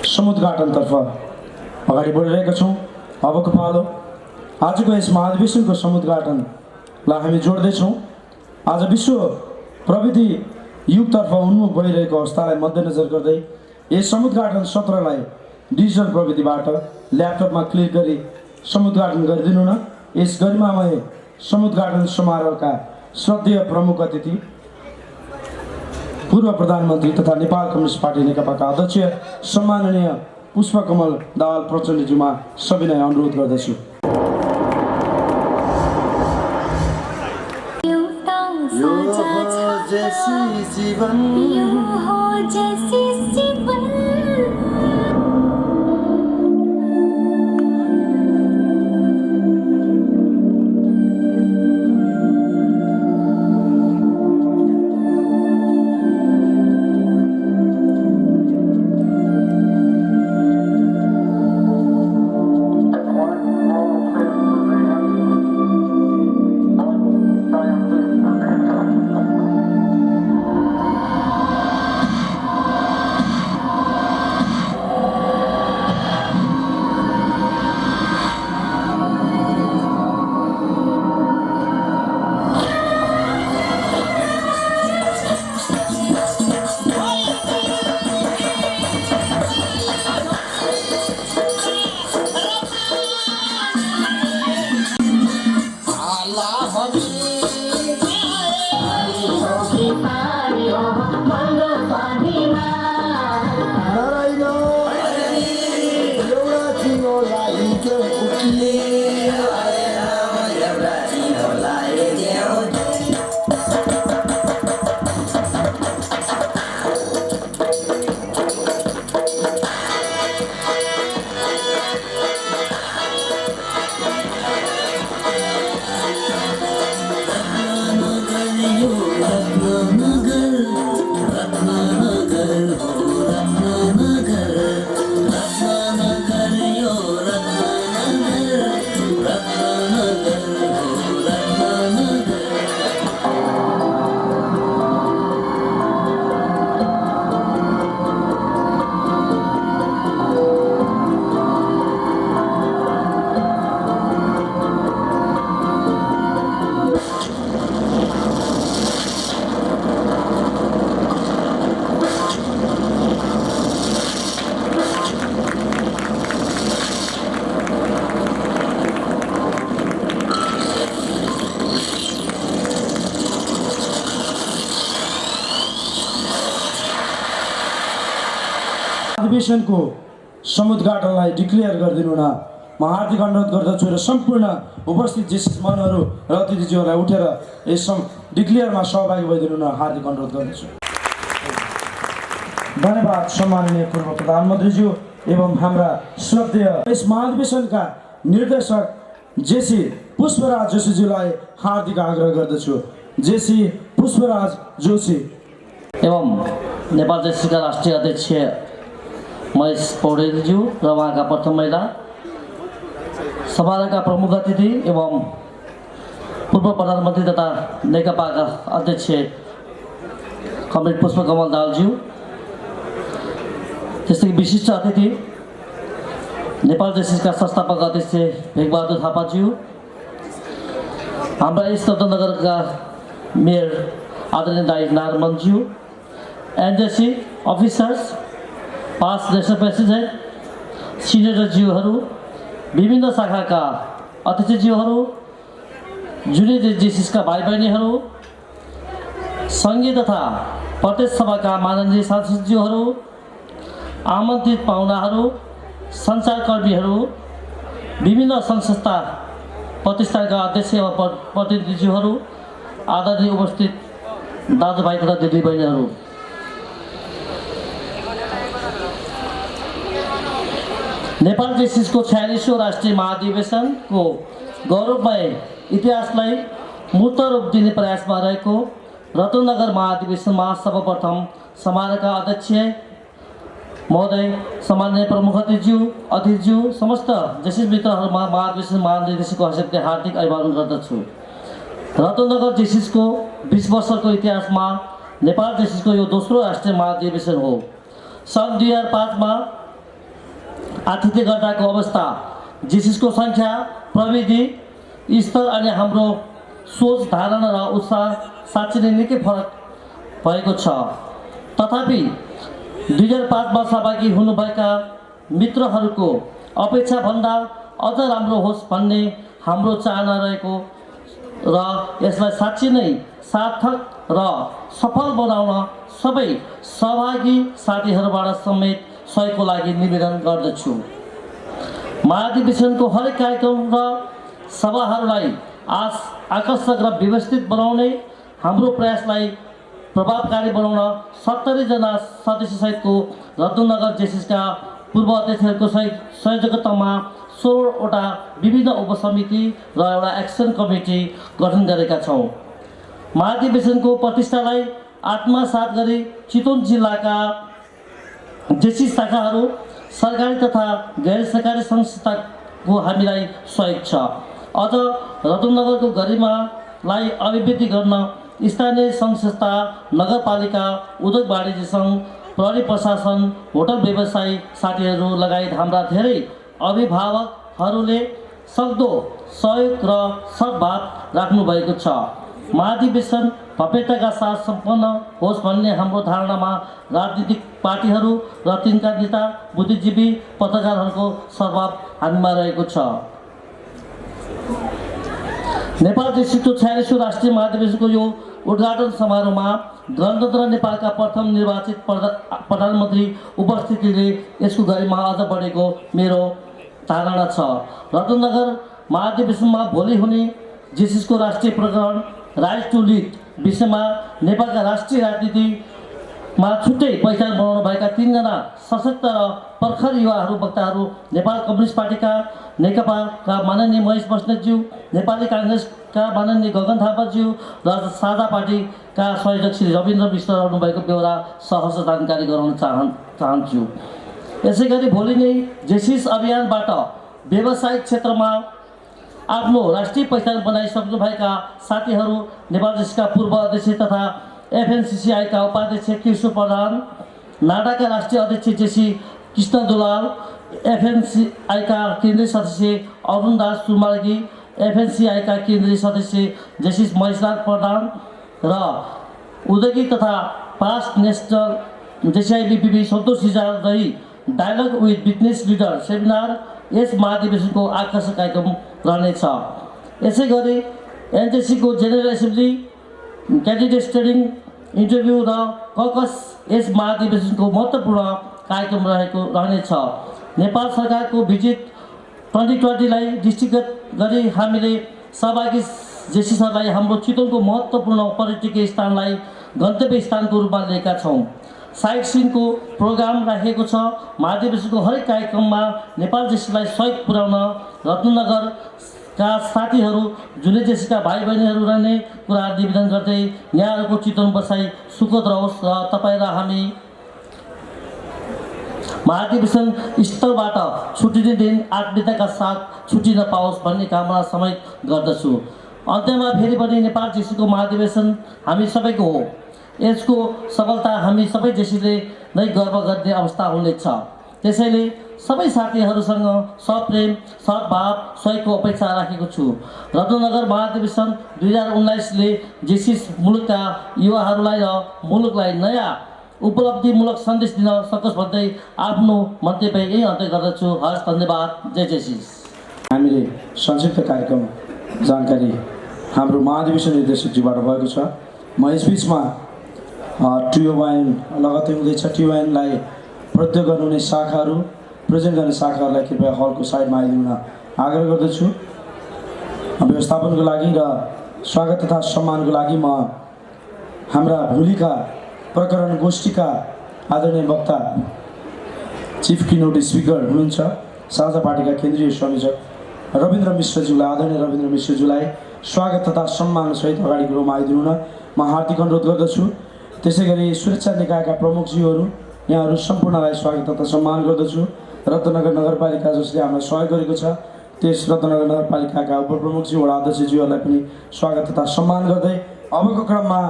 समुद्घाटनतर्फ अगाडि बढिरहेका छौँ। अबको पालो आजको यस महाधिवेशनको समुद्घाटनलाई हामी जोड्दैछौँ। आज विश्व प्रविधि युगतर्फ उन्मुख भइरहेको अवस्थालाई मध्यनजर गर्दै यस समुद्घाटन सत्रलाई डिजिटल प्रविधिबाट ल्यापटपमा क्लिक गरी समुद्घाटन गरिदिनु न। यस गरिमामय समुद्घाटन समारोहका श्रद्धेय प्रमुख अतिथि पूर्व प्रधानमन्त्री तथा नेपाल कम्युनिस्ट पार्टी नेकपाका अध्यक्ष सम्माननीय पुष्पकमल दाहाल प्रचण्डज्यूमा सविनय अनुरोध गर्दछु। अधिवेशनको समुद्घाटनलाई डिक्लेयर गरिदिनु न म हार्दिक अनुरोध गर्दछु र सम्पूर्ण उपस्थित ज्येष्ठमनहरू र अतिथिज्यूहरूलाई उठेर यस डिक्लेयरमा सहभागी भइदिनु न हार्दिक अनुरोध गर्दछु। धन्यवाद सम्माननीय पूर्व प्रधानमन्त्रीज्यू एवं हाम्रा श्रद्धेय यस महाधिवेशनका निर्देशक जेसी पुष्पराज जोशीज्यूलाई हार्दिक आग्रह गर्दछु। जेसी पुष्पराज जोशी एवं नेपाल जेसीका राष्ट्रिय अध्यक्ष महेश पौडेलज्यू र उहाँका प्रथम महिला समारोहका प्रमुख अतिथि एवं पूर्व प्रधानमन्त्री तथा नेकपाका अध्यक्ष कमरेड पुष्पकमल दाहालज्यू, त्यस्तै विशिष्ट अतिथि नेपाल जेसीका संस्थापक अध्यक्ष भेगबहादुर थापाज्यू, हाम्रा यस रत्नगरका मेयर आदरणीय दाई नारमनज्यू, NJC officers, past national president, सिनेटरज्यूहरू, विभिन्न शाखाका अतिथिज्यूहरू, जुनियर जेसीका भाइ बहिनीहरू, सङ्घीय तथा प्रदेश सभाका माननीय सांसदज्यूहरू, आमन्त्रित पाहुनाहरू, सञ्चारकर्मीहरू, विभिन्न सङ्घ संस्था प्रतिष्ठानका अध्यक्ष एवं प्रतिनिधिज्यूहरू, आदरणीय उपस्थित दाजुभाइ तथा दिदीबहिनीहरू, नेपाल जेसीको 46औं राष्ट्रिय महाधिवेशनको गौरवमय इतिहासलाई मूर्त रूप दिने प्रयासमा रहेको रत्नगर महाधिवेशनमा सर्वप्रथम समारोहका अध्यक्ष महोदय, सम्माननीय प्रमुख अतिथिज्यू, समस्त जेसी मित्रहरूमा महाधिवेशन महानिर्देशकको हैसियतले हार्दिक अभिवादन गर्दछु। रत्नगर जेसीको 20 वर्षको इतिहासमा नेपाल जेसीको यो दोस्रो राष्ट्रिय महाधिवेशन हो। सन् 2005 मा आतिथ्य गर्दाको अवस्था, जेसिसको सङ्ख्या, प्रविधि स्तर अनि हाम्रो सोच, धारणा र उत्साह साँच्चै नै निकै फरक भएको छ। तथापि 2005मा सहभागी हुनुभएका मित्रहरूको अपेक्षाभन्दा अझ राम्रो होस् भन्ने हाम्रो चाहना रहेको र यसलाई साँच्चै नै सार्थक र सफल बनाउन सबै सहभागी साथीहरूबाट समेत सहयोगको लागि निवेदन गर्दछु। महाधिवेशनको हरेक कार्यक्रम र सभाहरूलाई आकर्षक र व्यवस्थित बनाउने हाम्रो प्रयासलाई प्रभावकारी बनाउन 70 जना सदस्यसहितको रत्नगर जेसिसका पूर्व अध्यक्षहरूको संयोजकतामा 16 वटा विभिन्न उपसमिति र एउटा एक्सन कमिटी गठन गरेका छौँ। महाधिवेशनको प्रतिष्ठालाई आत्मसात गरी चितवन जिल्लाका जेसिस शाखाहरू, सरकारी तथा गैर सरकारी संस्थाको हामीलाई सहयोग छ। अझ रत्नगरको गरिमालाई अभिवृद्धि गर्न स्थानीय सङ्घ संस्था, नगरपालिका, उद्योग वाणिज्य सङ्घ, प्रहरी प्रशासन, होटल व्यवसायी साथीहरू लगायत हाम्रा धेरै अभिभावकहरूले सक्दो सहयोग र सद्भाव राख्नुभएको छ। महाधिवेशन भव्यताका साथ सम्पन्न होस् भन्ने हाम्रो धारणामा राजनीतिक पार्टीहरू र तिनका नेता, बुद्धिजीवी, पत्रकारहरूको सद्भाव हामीमा रहेको छ। नेपाल जेसिसको 46औं राष्ट्रिय महाधिवेशनको यो उद्घाटन समारोहमा गणतन्त्र नेपालका प्रथम निर्वाचित प्रधानमन्त्री उपस्थितिले यसको गरिमा अझ बढेको मेरो धारणा छ। रत्नगर महाधिवेशनमा भोलि हुने जेसिसको राष्ट्रिय प्रकरण राइट टु लिड विषयमा नेपालका राष्ट्रिय राजनीतिमा छुट्टै पहिचान बनाउनु भएका 3 जना सशक्त र प्रखर युवाहरू वक्ताहरू नेपाल कम्युनिस्ट पार्टीका नेकपाका माननीय महेश बस्नेतज्यू, नेपाली काङ्ग्रेसका माननीय गगन थापाज्यू र साझा पार्टीका संयोजक श्री रविन्द्र मिश्र रहनुभएको बेहोरा सहर्ष जानकारी गराउन चाहन्छु। यसै गरी भोलि नै जेसिस अभियानबाट व्यावसायिक क्षेत्रमा आफ्नो राष्ट्रिय पहिचान बनाइसक्नुभएका साथीहरू, नेपाल जेसिसका पूर्व अध्यक्ष तथा एफएनसिसिआईका उपाध्यक्ष किशोर प्रधान, नाडाका राष्ट्रिय अध्यक्ष जेसी कृष्ण दुलाल, एफएनसिआईका केन्द्रीय सदस्य अरुण दास सुमार्गी, एफएनसिआईका केन्द्रीय सदस्य जेसिस महेशलाल प्रधान र उद्योगिक तथा पास्ट नेसनल जेसिआईबीपी सन्तोष रिजाल रही dialogue with business leader seminar यस महाधिवेशनको आकर्षक कार्यक्रम रहनेछ। यसै गरी एनजेसीको general assembly, candidate training, interview र ककस यस महाधिवेशनको महत्त्वपूर्ण कार्यक्रम रहनेछ। नेपाल सरकारको भिजिट 2020लाई दृष्टिगत गरी हामीले सहभागी जेसिसहरूलाई हाम्रो चितवनको महत्त्वपूर्ण पर्यटकीय स्थानलाई गन्तव्य स्थानको रूपमा लिएका छौँ। साइट सिनको प्रोग्राम राखिएको छ। महाधिवेशनको हरेक कार्यक्रममा नेपाल जेसिसलाई सहयोग पुर्याउन रत्नगरका साथीहरू, जुनै जेसिसका भाइ बहिनीहरू रहने कुरा निवेदन गर्दै यहाँहरूको चितवन बसाइ सुखद रहोस् र तपाईँ र हामी महाधिवेशन स्थलबाट छुट्टिने दिन आत्मीयताका साथ छुट्टिन पाओस् भन्ने कामना समेत गर्दछु। अन्त्यमा फेरि पनि नेपाल जेसिसको महाधिवेशन हामी सबैको हो। यसको सफलता हामी सबै जेसिसले नै गर्व गर्ने अवस्था हुनेछ। त्यसैले सबै साथीहरूसँग सप्रेम, सद्भाव, सहयोगको अपेक्षा राखेको छु। रत्नगर महाधिवेशन 2019ले जेसिस मुलुकका युवाहरूलाई र मुलुकलाई नयाँ उपलब्धिमूलक सन्देश दिन सकोस् भन्दै आफ्नो मन्तव्य यही अन्त्य गर्दछु। हस्, धन्यवाद। जय जेसिस। हामीले संक्षिप्त कार्यक्रम जानकारी हाम्रो महाधिवेशन निर्देशकज्यूबाट भएको छ। म यसबिचमा टिओवाइन लगत्तै हुँदैछ। टिओवाइनलाई प्रत्येक गर्नुहुने शाखाहरू, प्रेजेन्ट गर्ने शाखाहरूलाई कृपया हलको साइडमा आइदिन आग्रह गर्दछु। व्यवस्थापनको लागि र स्वागत तथा सम्मानको लागि म हाम्रा भोलिका प्रकरण गोष्ठीका आदरणीय वक्ता चिफ किनोट स्पिकर हुनुहुन्छ साझा पार्टीका केन्द्रीय संयोजक रविन्द्र मिश्रज्यूलाई, आदरणीय रविन्द्र मिश्रज्यूलाई स्वागत तथा सम्मानसहित अगाडिको रोमा आइदिनु न म हार्दिक अनुरोध गर्दछु। त्यसै गरी सुरक्षा निकायका प्रमुखज्यूहरू, यहाँहरू सम्पूर्णलाई स्वागत तथा सम्मान गर्दछु। रत्नगर नगरपालिका जसले हामीलाई सहयोग गरेको छ, त्यस रत्नगर नगरपालिकाका उपप्रमुखज्यू, वडा अध्यक्षज्यूहरूलाई पनि स्वागत तथा सम्मान गर्दै अबको क्रममा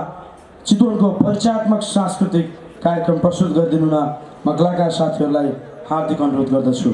चितवनको परिचयात्मक सांस्कृतिक कार्यक्रम प्रस्तुत गरिदिनु न म कलाकार साथीहरूलाई हार्दिक अनुरोध गर्दछु।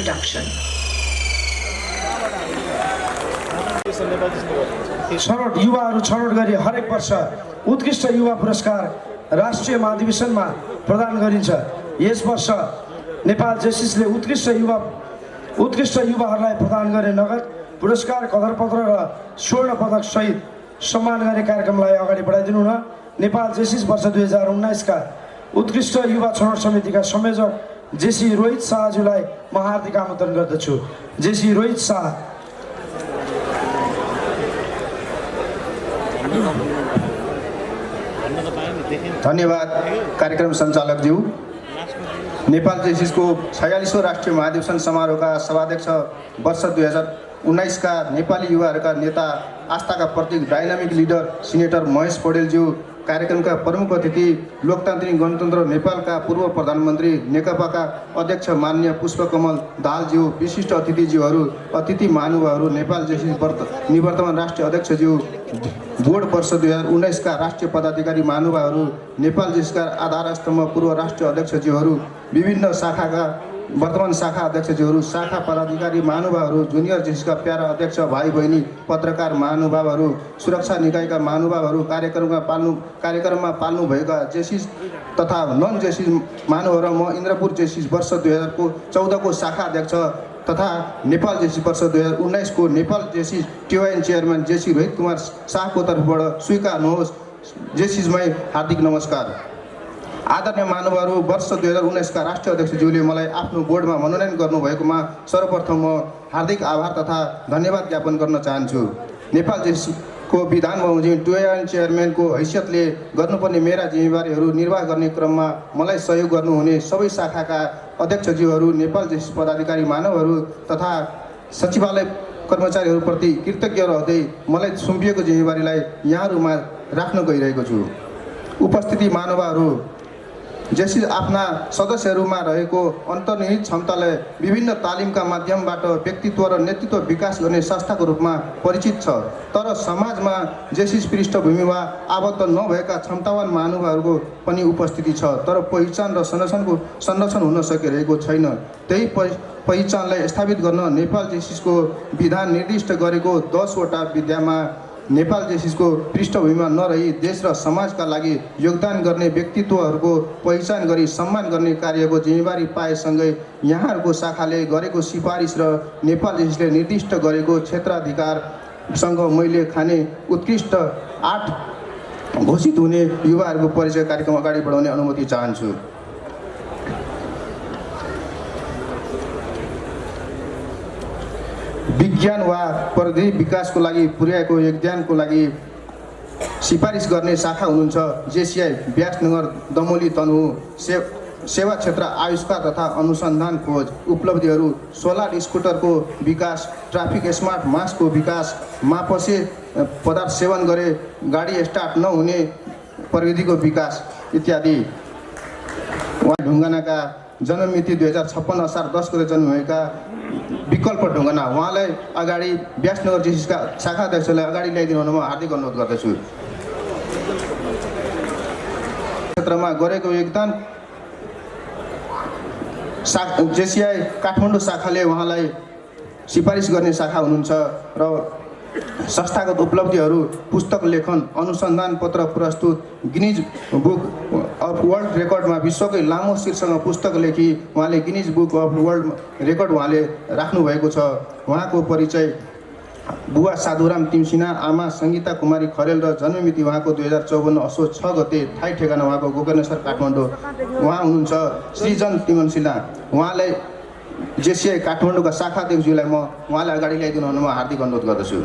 production. छनौट युवाहरू छनौट गरी हरेक वर्ष उत्कृष्ट युवा पुरस्कार राष्ट्रिय महाधिवेशनमा प्रदान गरिन्छ। यस वर्ष नेपाल जेसिसले उत्कृष्ट युवाहरूलाई प्रदान गरे नगद पुरस्कार, कदरपत्र र स्वर्ण पदक सहित सम्मान गर्ने कार्यक्रमलाई अगाडि बढाइदिनु हुन नेपाल जेसिस वर्ष 2019 का उत्कृष्ट युवा छनौट समितिका संयोजक जेसी रोहित शाहज्यूलाई म हार्दिक आमन्त्रण गर्दछु। जेसी रोहित शाह। धन्यवाद कार्यक्रम सञ्चालकज्यू। नेपाल जेसिसको 46औं राष्ट्रिय महाधिवेशन समारोहका सभाध्यक्ष वर्ष 2019 का नेपाली युवाहरूका नेता, आस्थाका प्रतीक, डाइनामिक लिडर सिनेटर महेश पौडेलज्यू, कार्यक्रमका प्रमुख अतिथि लोकतान्त्रिक गणतन्त्र नेपालका पूर्व प्रधानमन्त्री नेकपाका अध्यक्ष माननीय पुष्पकमल दाहालज्यू, विशिष्ट अतिथिज्यूहरू, अतिथि महानुभावहरू, नेपाल जेसिस निवर्तमान राष्ट्रिय अध्यक्षज्यू, बोर्ड वर्ष 2019 का राष्ट्रिय पदाधिकारी महानुभावहरू, नेपाल जेसिसका आधारस्तम्भ पूर्व राष्ट्रिय अध्यक्षज्यूहरू, विभिन्न शाखाका वर्तमान शाखा अध्यक्षज्यूहरू, शाखा पदाधिकारी महानुभावहरू, जुनियर जेसिसका प्यारा अध्यक्ष भाइ बहिनी, पत्रकार महानुभावहरू, सुरक्षा निकायका महानुभावहरू, कार्यक्रममा पाल्नु भएका जेसिस तथा नन जेसिस महानुभावहरू, म इन्द्रपुर जेसिस वर्ष 2014 को शाखा अध्यक्ष तथा नेपाल जेसिस वर्ष 2019 को नेपाल जेसिस टिवाइन चेयरम्यान जेसी रोहित कुमार शाहको तर्फबाट स्वीकार्नुहोस्। जेसिसमै हार्दिक नमस्कार। आदरणीय महानुभावहरू, वर्ष 2019 का राष्ट्रिय अध्यक्षज्यूले मलाई आफ्नो बोर्डमा मनोनयन गर्नुभएकोमा सर्वप्रथम म हार्दिक आभार तथा धन्यवाद ज्ञापन गर्न चाहन्छु। नेपाल जेसिसको विधान बमोजिम टिवाइन चेयरम्यानको हैसियतले गर्नुपर्ने मेरा जिम्मेवारीहरू निर्वाह गर्ने क्रममा मलाई सहयोग गर्नुहुने सबै शाखाका अध्यक्षज्यूहरू, नेपाल जेसिस पदाधिकारी महानुभावहरू तथा सचिवालय कर्मचारीहरूप्रति कृतज्ञ रहँदै मलाई सुम्पिएको जिम्मेवारीलाई यहाँहरूमा राख्न गइरहेको छु। उपस्थिति महानुभावहरू, जेसिस आफ्ना सदस्यहरूमा रहेको अन्तर्निहित क्षमतालाई विभिन्न तालिमका माध्यमबाट व्यक्तित्व र नेतृत्व विकास गर्ने संस्थाको रूपमा परिचित छ, तर समाजमा जेसिस पृष्ठभूमिमा आबद्ध नभएका क्षमतावान महानुभावहरूको पनि उपस्थिति छ, तर पहिचान र संरक्षण हुन सकिरहेको छैन। त्यही पहिचानलाई स्थापित गर्न नेपाल जेसिसको विधान निर्दिष्ट गरेको 10 वटा विधामा नेपाल जेसिसको पृष्ठभूमिमा नरही देश र समाजका लागि योगदान गर्ने व्यक्तित्वहरूको पहिचान गरी सम्मान गर्ने कार्यको जिम्मेवारी पाएसँगै यहाँहरूको शाखाले गरेको सिफारिस र नेपाल जेसिसले निर्दिष्ट गरेको क्षेत्राधिकारसँग मैले खाने उत्कृष्ट 8 घोषित हुने युवाहरूको परिचय कार्यक्रम अगाडि बढाउने अनुमति चाहन्छु। विज्ञान वा प्रविधि विकासको लागि पुर्याएको योगदानको लागि सिफारिस गर्ने शाखा हुनुहुन्छ जेसिआई व्यासनगर दमोली तनहुँ। सेवा क्षेत्र आविष्कार तथा अनुसन्धान खोज उपलब्धिहरू, सोलर स्कुटरको विकास, ट्राफिक स्मार्ट मास्कको विकास, मापसे पदार्थ सेवन गरे गाडी स्टार्ट नहुने प्रविधिको विकास इत्यादि। उहाँ ढुङ्गानाका जन्ममिति 2056 असार 10 गते जन्म भएका विकल्प ढुङ्गाना, उहाँलाई अगाडि व्यासनगर जेसिसका शाखा अध्यक्षलाई अगाडि ल्याइदिनु हुन म हार्दिक अनुरोध गर्दछु। क्षेत्रमा गरेको योगदान जेसिआई काठमाडौँ शाखाले उहाँलाई सिफारिस गर्ने शाखा हुनुहुन्छ र संस्थागत उपलब्धिहरू, पुस्तक लेखन, अनुसन्धान पत्र प्रस्तुत, गिनिज बुक अफ वर्ल्ड रेकर्डमा विश्वकै लामो शीर्षकमा पुस्तक लेखी उहाँले Guinness book of world record उहाँले राख्नुभएको छ। उहाँको परिचय बुवा साधुराम तिमसिना, आमा सङ्गीता कुमारी खरेल र जन्ममिति उहाँको 2054 असोज 6 गते, ठाई ठेगाना उहाँको गोकर्णेश्वर काठमाडौँ। उहाँ हुनुहुन्छ सृजन तिमसिना। उहाँलाई जेसिआई काठमाडौँका शाखा अध्यक्षज्यूलाई म उहाँलाई अगाडि ल्याइदिनु हुन म हार्दिक अनुरोध गर्दछु।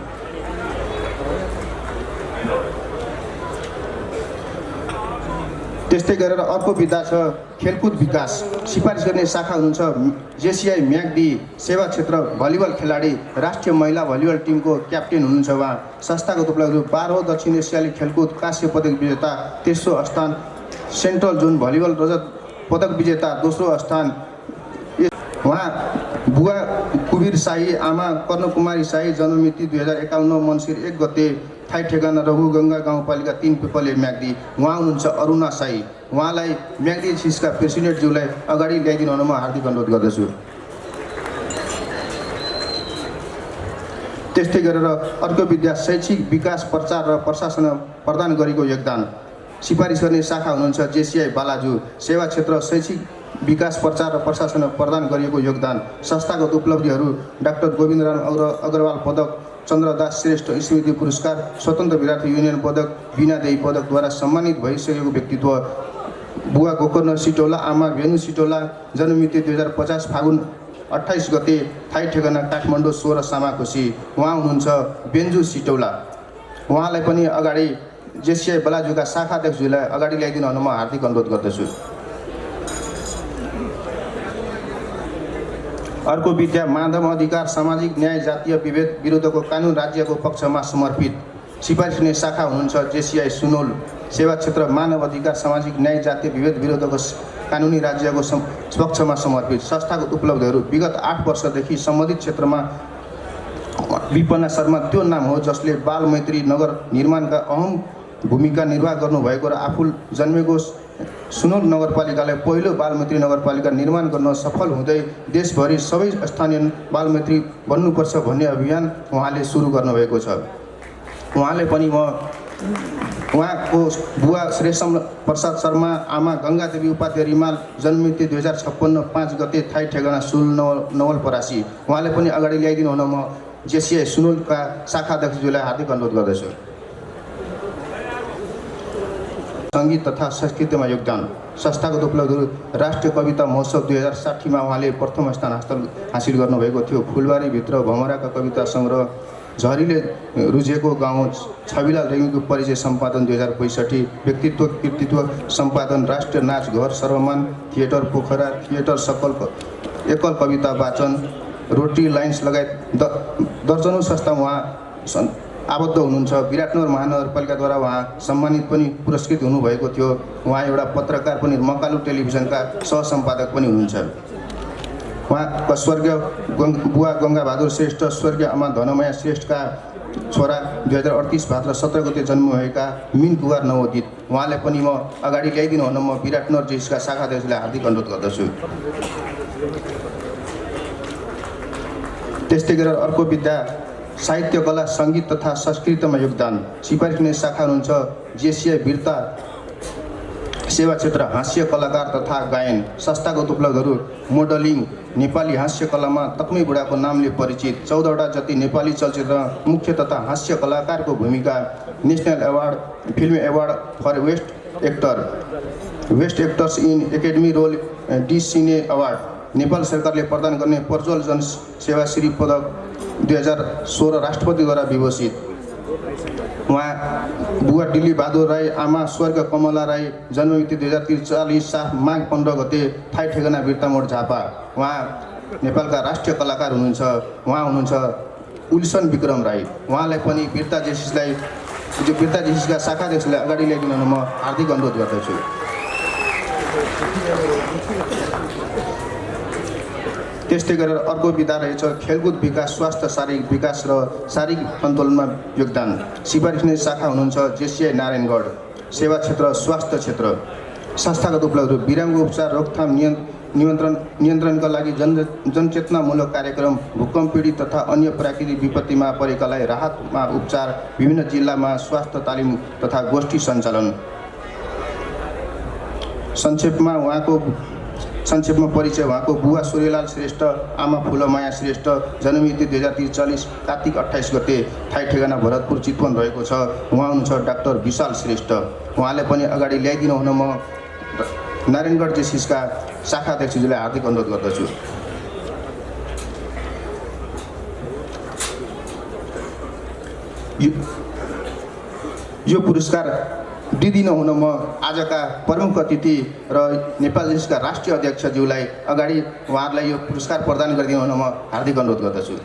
त्यस्तै गरेर अर्को विधा छ खेलकुद विकास। सिफारिस गर्ने शाखा हुनुहुन्छ जेसिआई म्याग्दी, सेवा क्षेत्र भलिबल खेलाडी, राष्ट्रिय महिला भलिबल टिमको क्याप्टेन हुनुहुन्छ उहाँ। संस्थागत उपलब्धि 12औं दक्षिण एसियाली खेलकुद काँस्य पदक विजेता, तेस्रो स्थान, सेन्ट्रल जोन भलिबल रजत पदक विजेता, दोस्रो स्थान। उहाँ बुवा कुबीर शाही, आमा कर्णकुमारी शाही, जन्ममिति 2051 मङ्सिर 1 गते, ठाई ठेगाना रघुगङ्गा गाउँपालिका 3 पिपले म्याग्दी। उहाँ हुनुहुन्छ अरुणा शाही। उहाँलाई म्याग्दी जेसिसका प्रेसिडेन्टज्यूलाई अगाडि ल्याइदिनु हुन म हार्दिक अनुरोध गर्दछु। त्यस्तै गरेर अर्को विद्या शैक्षिक विकास प्रचार र प्रशासन प्रदान गरेको योगदान सिफारिस गर्ने शाखा हुनुहुन्छ जेसिआई बालाजु। सेवा क्षेत्र शैक्षिक विकास प्रचार र प्रशासन प्रदान गरिएको योगदान संस्थागत उपलब्धिहरू डाक्टर गोविन्दराम अग्रवाल पदक, चन्द्रदास श्रेष्ठ स्मृति पुरस्कार, स्वतन्त्र विद्यार्थी युनियन पदक, बिना देवी पदकद्वारा सम्मानित भइसकेको व्यक्तित्व बुवा गोकर्ण सिटौला, आमा भेनु सिटौला, जन्ममिति 2050 फागुन 28 गते, थाई ठेगाना काठमाडौँ 16 सामाकोशी। उहाँ हुनुहुन्छ बेन्जु सिटौला। उहाँलाई पनि अगाडि जेसिआई बलाजुका शाखा अध्यक्षज्यूलाई अगाडि ल्याइदिनु हुन म हार्दिक अनुरोध गर्दछु। अर्को विद्या मानव अधिकार, सामाजिक न्याय, जातीय विभेद विरुद्धको कानुन राज्यको पक्षमा समर्पित सिफारिस हुने शाखा हुनुहुन्छ जेसिआई सुनोल। सेवा क्षेत्र मानव अधिकार, सामाजिक न्याय, जातीय विभेद विरुद्धको कानुनी राज्यको पक्षमा समर्पित संस्थागत उपलब्धिहरू विगत 8 वर्षदेखि सम्बन्धित क्षेत्रमा विपन्ना शर्मा त्यो नाम हो जसले बाल मैत्री नगर निर्माणका अहम भूमिका निर्वाह गर्नुभएको र आफू जन्मेको सुनोल नगरपालिकालाई पहिलो बालमैत्री नगरपालिका निर्माण गर्न सफल हुँदै देशभरि सबै स्थानीय बालमैत्री बन्नुपर्छ भन्ने अभियान उहाँले सुरु गर्नुभएको छ। उहाँले पनि उहाँको बुवा श्रेष्ठ प्रसाद शर्मा, आमा गङ्गादेवी उपाध्याय रिमाल, जन्ममिति 2056 5 गते, थाई ठेगाना सुल नवलपरासी। उहाँले पनि अगाडि ल्याइदिनु हुन म जेसिआई सुनोलका शाखा अध्यक्षज्यूलाई हार्दिक अनुरोध गर्दछु। सङ्गीत तथा संस्कृतिमा योगदान संस्थागत उपलब्धिहरू राष्ट्रिय कविता महोत्सव 2060 उहाँले प्रथम स्थान हासिल गर्नुभएको थियो। फुलबारीभित्र भमराका कविता सङ्ग्रह, झरीले रुझेको गाउँ, छविलाल रेग्मीको परिचय सम्पादन 2065, व्यक्तित्व कृतित्व सम्पादन, राष्ट्रिय नाच घर सर्वमान, थिएटर पोखरा, थिएटर एकल कविता वाचन, रोटरी लाइन्स लगायत दर्जनौँ संस्थामा उहाँ आबद्ध हुनुहुन्छ। विराटनगर महानगरपालिकाद्वारा उहाँ सम्मानित पनि पुरस्कृत हुनुभएको थियो। उहाँ एउटा पत्रकार पनि, मकालु टेलिभिजनका सहसम्पादक पनि हुनुहुन्छ। उहाँका स्वर्गीय बुवा गङ्गाबहादुर श्रेष्ठ, स्वर्गीय आमा धनमाया श्रेष्ठका छोरा 2038 भाद्र 17 गते जन्म भएका मिन कुमार नवोदित। उहाँलाई पनि म अगाडि ल्याइदिनु हुन म विराटनगर जिल्लाका शाखा अध्यक्षलाई हार्दिक अनुरोध गर्दछु। त्यस्तै गरेर अर्को विद्या साहित्य कला, सङ्गीत तथा संस्कृतिमा योगदान सिफारिस हुने शाखा हुनुहुन्छ जेसिआई वीरता। सेवा क्षेत्र हास्य कलाकार तथा गायन संस्थागत उपलब्धिहरू मोडलिङ, नेपाली हास्य कलामा तक्मै बुढाको नामले परिचित 14वटा जति नेपाली चलचित्र मुख्य तथा हास्य कलाकारको भूमिका, national award, film award for best actors in academy role, D cine award, Nepal सरकारले प्रदान गर्ने प्रज्वल जनसेवा श्री पदक 2016 राष्ट्रपतिद्वारा विभूषित। उहाँ बुवा दिल्ली बहादुर राई, आमा स्वर्ग कमला राई, जन्ममिति 2043 माघ 15 गते, थाई ठेगाना बिर्तामोड झापा। उहाँ नेपालका राष्ट्रिय कलाकार हुनुहुन्छ। उहाँ हुनुहुन्छ उल्सन विक्रम राई। उहाँलाई पनि वीरता जेसिसका शाखा अध्यक्षलाई अगाडि ल्याइदिन म हार्दिक अनुरोध गर्दछु। त्यस्तै गरेर अर्को विधा रहेछ खेलकुद विकास, स्वास्थ्य शारीरिक विकास र शारीरिक सन्तुलनमा योगदान सिफारिस हुने शाखा हुनुहुन्छ जेसिआई नारायणगढ। सेवा क्षेत्र स्वास्थ्य क्षेत्र संस्थागत उपलब्धिहरू विरामको उपचार, रोकथाम नियन्त्रणका लागि जनचेतनामूलक कार्यक्रम, भूकम्प पीडित तथा अन्य प्राकृतिक विपत्तिमा परेकालाई राहतमा उपचार, विभिन्न जिल्लामा स्वास्थ्य तालिम तथा गोष्ठी सञ्चालन। संक्षेपमा परिचय उहाँको बुवा सूर्यलाल श्रेष्ठ, आमा फुलमाया श्रेष्ठ, जन्ममिति 2043 कार्तिक 28 गते, थाई ठेगाना भरतपुर चितवन रहेको छ। उहाँ हुनुहुन्छ डाक्टर विशाल श्रेष्ठ। उहाँले पनि अगाडि ल्याइदिनु हुन म नारायणगढ जेसिसका शाखा अध्यक्षज्यूलाई हार्दिक अनुरोध गर्दछु। यो पुरस्कार दिदिन हुन म आजका प्रमुख अतिथि र नेपाल जेसिसका राष्ट्रिय अध्यक्षज्यूलाई अगाडि उहाँहरूलाई यो पुरस्कार प्रदान गरिदिनु हुन म हार्दिक अनुरोध गर्दछु।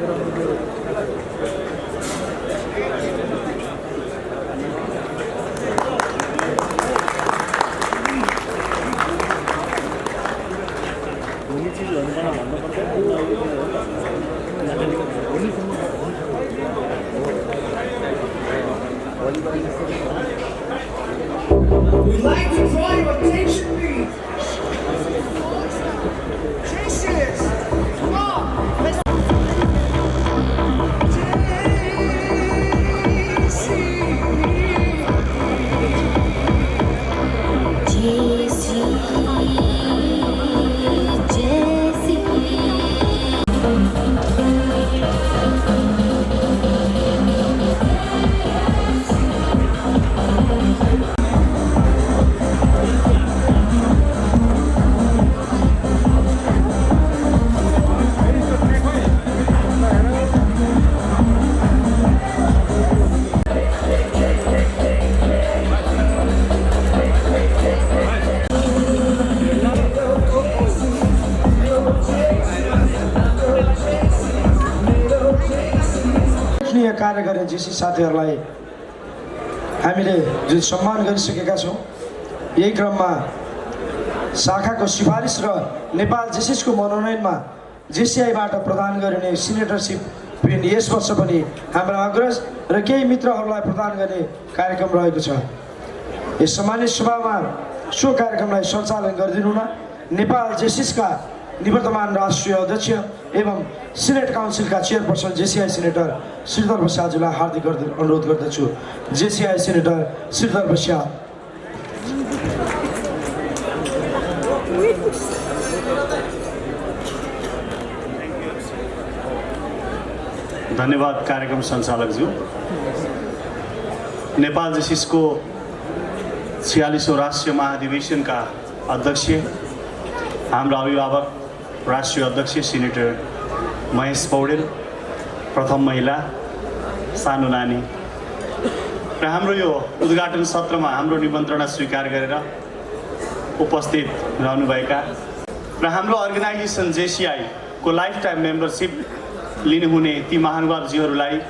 We'd like to draw your attention, please. Chases! Come on! Let's उल्लेखनीय कार्य गरे जेसी साथीहरूलाई हामीले जुन सम्मान गरिसकेका छौँ यही क्रममा शाखाको सिफारिस र नेपाल जेसिसको मनोनयनमा जेसिआईबाट प्रदान गरिने सिनेटरसिप पिन यस वर्ष पनि हाम्रा अग्रज र केही मित्रहरूलाई प्रदान गर्ने कार्यक्रम रहेको छ। यस सम्मानित सभामा सो कार्यक्रमलाई सञ्चालन गरिदिनुहुन नेपाल जेसिसका निवर्तमान राष्ट्रिय अध्यक्ष एवं सिनेट काउन्सिलका चेयरपर्सन जेसिआई सेनेटर श्रीधर बस्यालज्यूलाई हार्दिक अनुरोध गर्दछु। जेसिआई सेनेटर श्रीधर बस्याल। धन्यवाद कार्यक्रम सञ्चालकज्यू। नेपाल जेसिसको 46औं राष्ट्रिय महाधिवेशनका अध्यक्ष हाम्रा अभिभावक राष्ट्रिय अध्यक्ष सिनेटर महेश पौडेल, प्रथम महिला सानो नानी र हाम्रो यो उद्घाटन सत्रमा हाम्रो निमन्त्रणा स्वीकार गरेर उपस्थित रहनुभएका र हाम्रो अर्गनाइजेसन जेसिआई को लाइफ टाइम मेम्बरसिप लिनुहुने ती महानुभावजीहरूलाई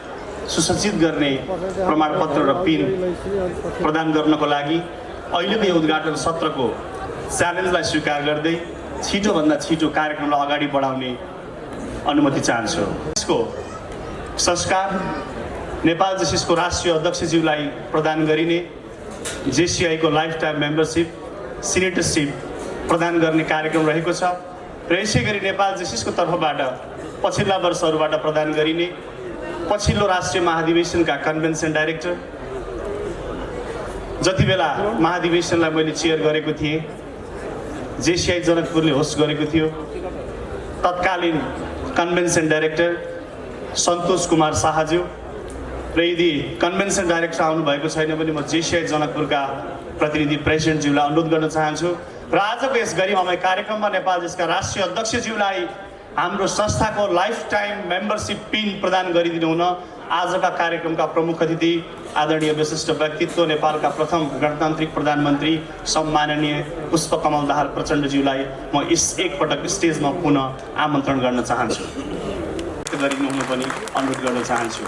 सुसज्जित गर्ने प्रमाणपत्र र पिन प्रदान गर्नको लागि अहिलेको यो उद्घाटन सत्रको च्यालेन्जलाई स्वीकार गर्दै छिटोभन्दा छिटो कार्यक्रमलाई अगाडि बढाउने अनुमति चाहन्छु। यसको संस्कार नेपाल जेसिसको राष्ट्रिय अध्यक्षज्यूलाई प्रदान गरिने जेसिआईको लाइफ टाइम मेम्बरसिप सिनेटरसिप प्रदान गर्ने कार्यक्रम रहेको छ र यसै गरी नेपाल जेसिसको तर्फबाट पछिल्ला वर्षहरूबाट प्रदान गरिने पछिल्लो राष्ट्रिय महाधिवेशनका कन्भेन्सन डाइरेक्टर, जति बेला महाधिवेशनलाई मैले चेयर गरेको थिएँ, जेसिआई जनकपुरले होस्ट गरेको थियो, तत्कालीन कन्भेन्सन डाइरेक्टर सन्तोष कुमार शाहज्यू र यदि कन्भेन्सन डाइरेक्टर आउनुभएको छैन भने म जेसिआई जनकपुरका प्रतिनिधि प्रेसिडेन्टज्यूलाई अनुरोध गर्न चाहन्छु र आजको यस गरिमामय कार्यक्रममा नेपाल जेसिसका राष्ट्रिय अध्यक्षज्यूलाई हाम्रो संस्थाको लाइफ टाइम मेम्बरसिप पिन प्रदान गरिदिनु हुन आजका कार्यक्रमका प्रमुख अतिथि आदरणीय विशिष्ट व्यक्तित्व नेपालका प्रथम गणतान्त्रिक प्रधानमन्त्री सम्माननीय पुष्पकमल दाहाल प्रचण्डज्यूलाई म एकपटक स्टेजमा पुनः आमन्त्रण गर्न चाहन्छु गरिदिनु हुन पनि अनुरोध गर्न चाहन्छु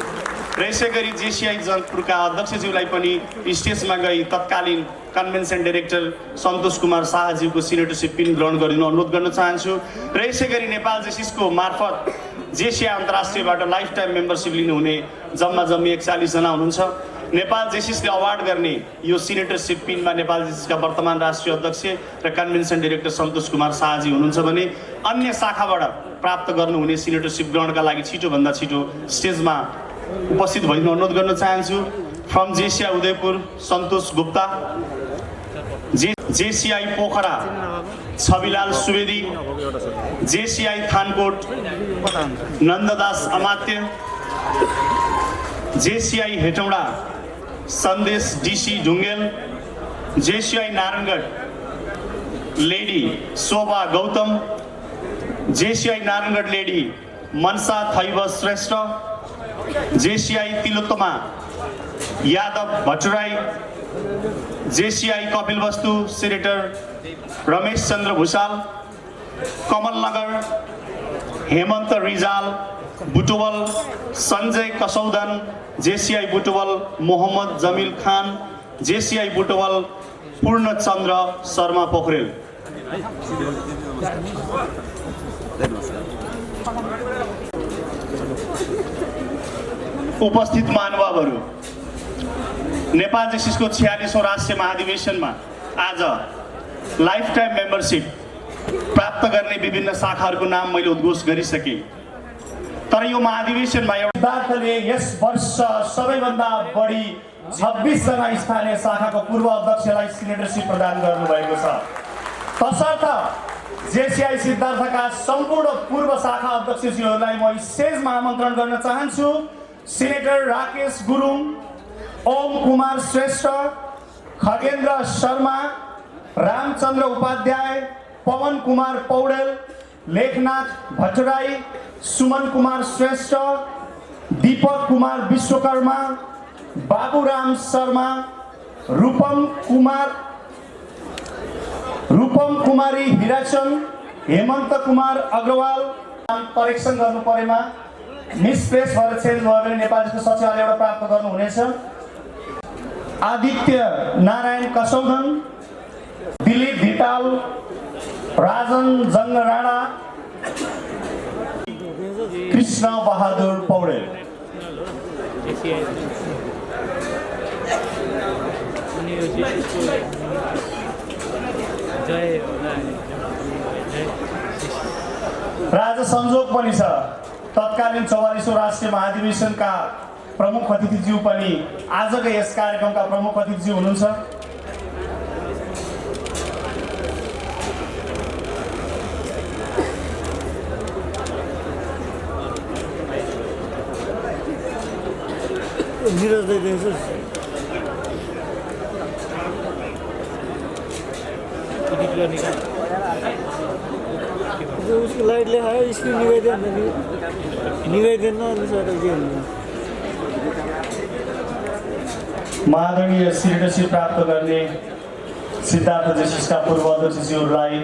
र यसै गरी जेसिआई जनकपुरका अध्यक्षज्यूलाई पनि स्टेजमा गई तत्कालीन convention director Santosh Kumar शाहज्यूको सिनेटरसिप pin ग्रहण गरिदिनु अनुरोध गर्न चाहन्छु र यसै गरी नेपाल जेसिसको मार्फत जेसिआई अन्तर्राष्ट्रियबाट लाइफ टाइम मेम्बरसिप लिनुहुने जम्मा 41 जना हुनुहुन्छ। नेपाल जेसिसले अवार्ड गर्ने यो सिनेटरसिप पिनमा नेपाल जेसिसका वर्तमान राष्ट्रिय अध्यक्ष र कन्भेन्सन डाइरेक्टर सन्तोष कुमार शाहजी हुनुहुन्छ भने अन्य शाखाबाट प्राप्त गर्नुहुने सिनेटरसिप ग्रहणका लागि छिटोभन्दा छिटो स्टेजमा उपस्थित भइदिनु अनुरोध गर्न चाहन्छु। फ्रम जेसिआई उदयपुर सन्तोष गुप्ता, जेसिआई पोखरा छविलाल सुवेदी, जेसिआई थानकोट नन्ददास अमात्य, जेसिआई हेटौडा सन्देश डीसी ढुङ्गेल, जेसिआई नारायणगढ लेडी शोभा गौतम, जेसिआई नारायणगढ लेडी मनसा थैव श्रेष्ठ, जेसिआई तिलोत्तमा यादव भट्टराई, जेसिआई कपिलवस्तु सेनेटर रमेश चन्द्र भूषाल, कमलनगर हेमन्त रिजाल, बुटवल सञ्जय कसौदन, जेसीआई बुटवल मोहम्मद जमिल खान, जेसीआई बुटवल पूर्णचन्द्र शर्मा पोखरेल। उपस्थित महानुभावहरू, नेपाल जेसिसको 46औं राष्ट्रिय महाधिवेशनमा आज लाइफ टाइम मेम्बरसिप प्राप्त गर्ने विभिन्न शाखाहरूको नाम मैले उद्घोष गरिसकेँ। तर यो महाधिवेशनमा सिद्धार्थले यस वर्ष सबैभन्दा बढी 26 जना स्थानीय शाखाको पूर्व अध्यक्षलाई सिनेटरसिप प्रदान गर्नुभएको छ। तसर्थ जेसीआई सिद्धार्थका सम्पूर्ण पूर्व शाखा अध्यक्षज्यूहरूलाई म स्टेजमा आमन्त्रण गर्न चाहन्छु। सिनेटर राकेश गुरुङ, ओम कुमार श्रेष्ठ, खगेन्द्र शर्मा, रामचन्द्र उपाध्याय, पवन कुमार पौडेल, लेखनाथ भट्टराई, सुमन कुमार श्रेष्ठ, दीपक कुमार विश्वकर्मा, बाबुराम शर्मा, रूपम कुमारी हिराचन, हेमन्त कुमार अग्रवाल करेक्सन गर्नु परेमा मिसप्लेस भएर चेन्ज भयो भने नेपालको सचिवालयबाट प्राप्त गर्नुहुनेछ। आदित्य नारायण कसौदन, दिलीप धिताल, राजन जङ्ग राणा, कृष्ण बहादुर पौडेल। राजा संजोग पनि छ। तत्कालीन 44औं राष्ट्रिय महाधिवेशनका प्रमुख अतिथिज्यू पनि आजको यस कार्यक्रमका प्रमुख अतिथिज्यू हुनुहुन्छ। उसको लाइट ल्यायो, स्क्रिन निगाइदिएन अनुसार माननीय सिनेटरसिप प्राप्त गर्ने सिद्धार्थ जेसिसका पूर्व अध्यक्षज्यूहरूलाई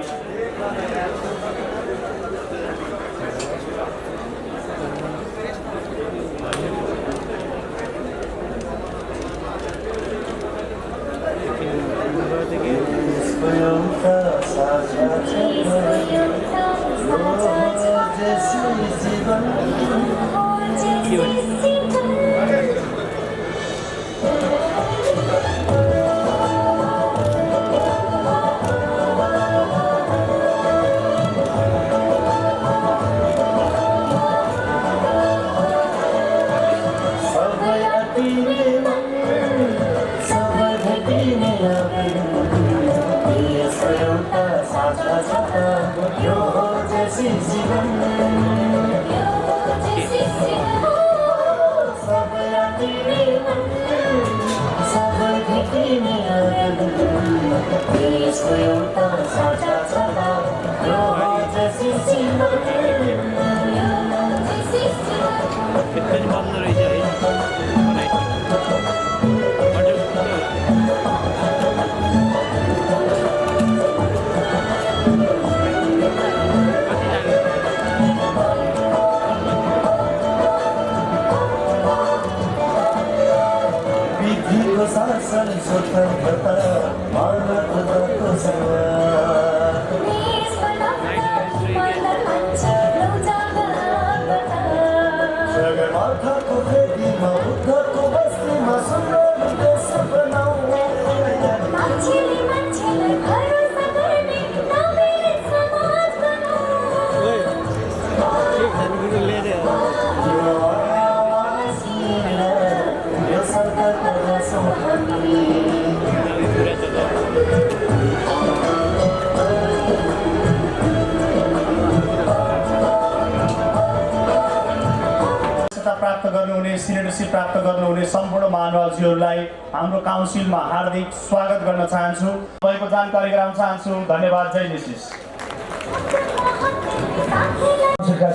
प्राप्त गर्नुहुने सिनेटरसिप प्राप्त गर्नुहुने सम्पूर्ण महानुभावज्यूहरूलाई हाम्रो काउन्सिलमा हार्दिक स्वागत गर्न चाहन्छु। भएको जानकारी गराउन चाहन्छु। धन्यवाद। जय जेसिस।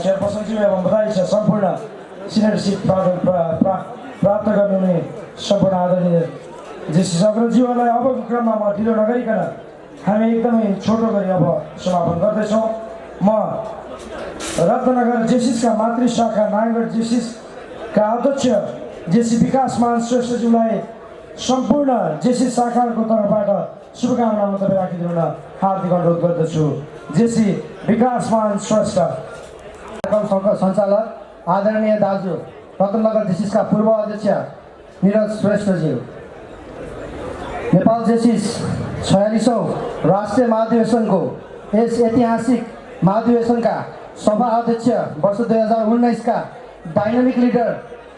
चेयरपर्सनज्यू एवं बधाई छ सम्पूर्ण सिनेटरसिप प्राप्त गर्नुहुने सम्पूर्ण आदरणीय जेसिस अग्रज्यूहरूलाई अबको क्रममा म ढिलो नगरिकन हामी एकदमै छोटो गरी अब समापन गर्दैछौँ। म रत्नगर जेसिसका मातृ शाखा नारायणगढ जेसिसका अध्यक्ष जेसी विकास मान श्रेष्ठज्यूलाई सम्पूर्ण जेसिस शाखाहरूको तर्फबाट शुभकामना मन्तव्य राखिदिन हार्दिक अनुरोध गर्दछु। जेसी विकास मान श्रेष्ठ कार्यक्रम सञ्चालक आदरणीय दाजु रत्नगर जेसिसका पूर्व अध्यक्ष निरज श्रेष्ठज्यू, नेपाल जेसिस 46औं राष्ट्रिय महाधिवेशनको यस ऐतिहासिक महाधिवेशनका सभा अध्यक्ष वर्ष 2019 का डाइनामिक लिडर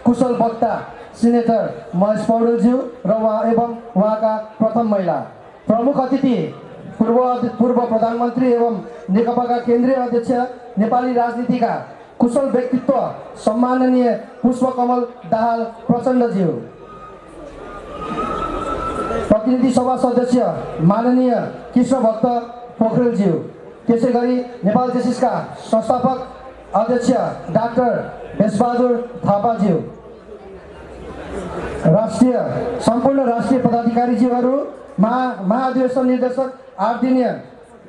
कुशल वक्ता सिनेटर महेश पौडेलज्यू र उहाँका प्रथम महिला प्रमुख अतिथि पूर्व प्रधानमन्त्री एवं नेकपाका केन्द्रीय अध्यक्ष नेपाली राजनीतिका कुशल व्यक्तित्व सम्माननीय पुष्पकमल दाहाल प्रचण्डज्यू, प्रतिनिधि सभा सदस्य माननीय कृष्ण भक्त पोखरेलज्यू, त्यसै गरी नेपाल जेसिसका संस्थापक अध्यक्ष डाक्टर भेषबहादुर थापाज्यू, सम्पूर्ण राष्ट्रिय पदाधिकारीज्यूहरू, महाधिवेशन निर्देशक आदरणीय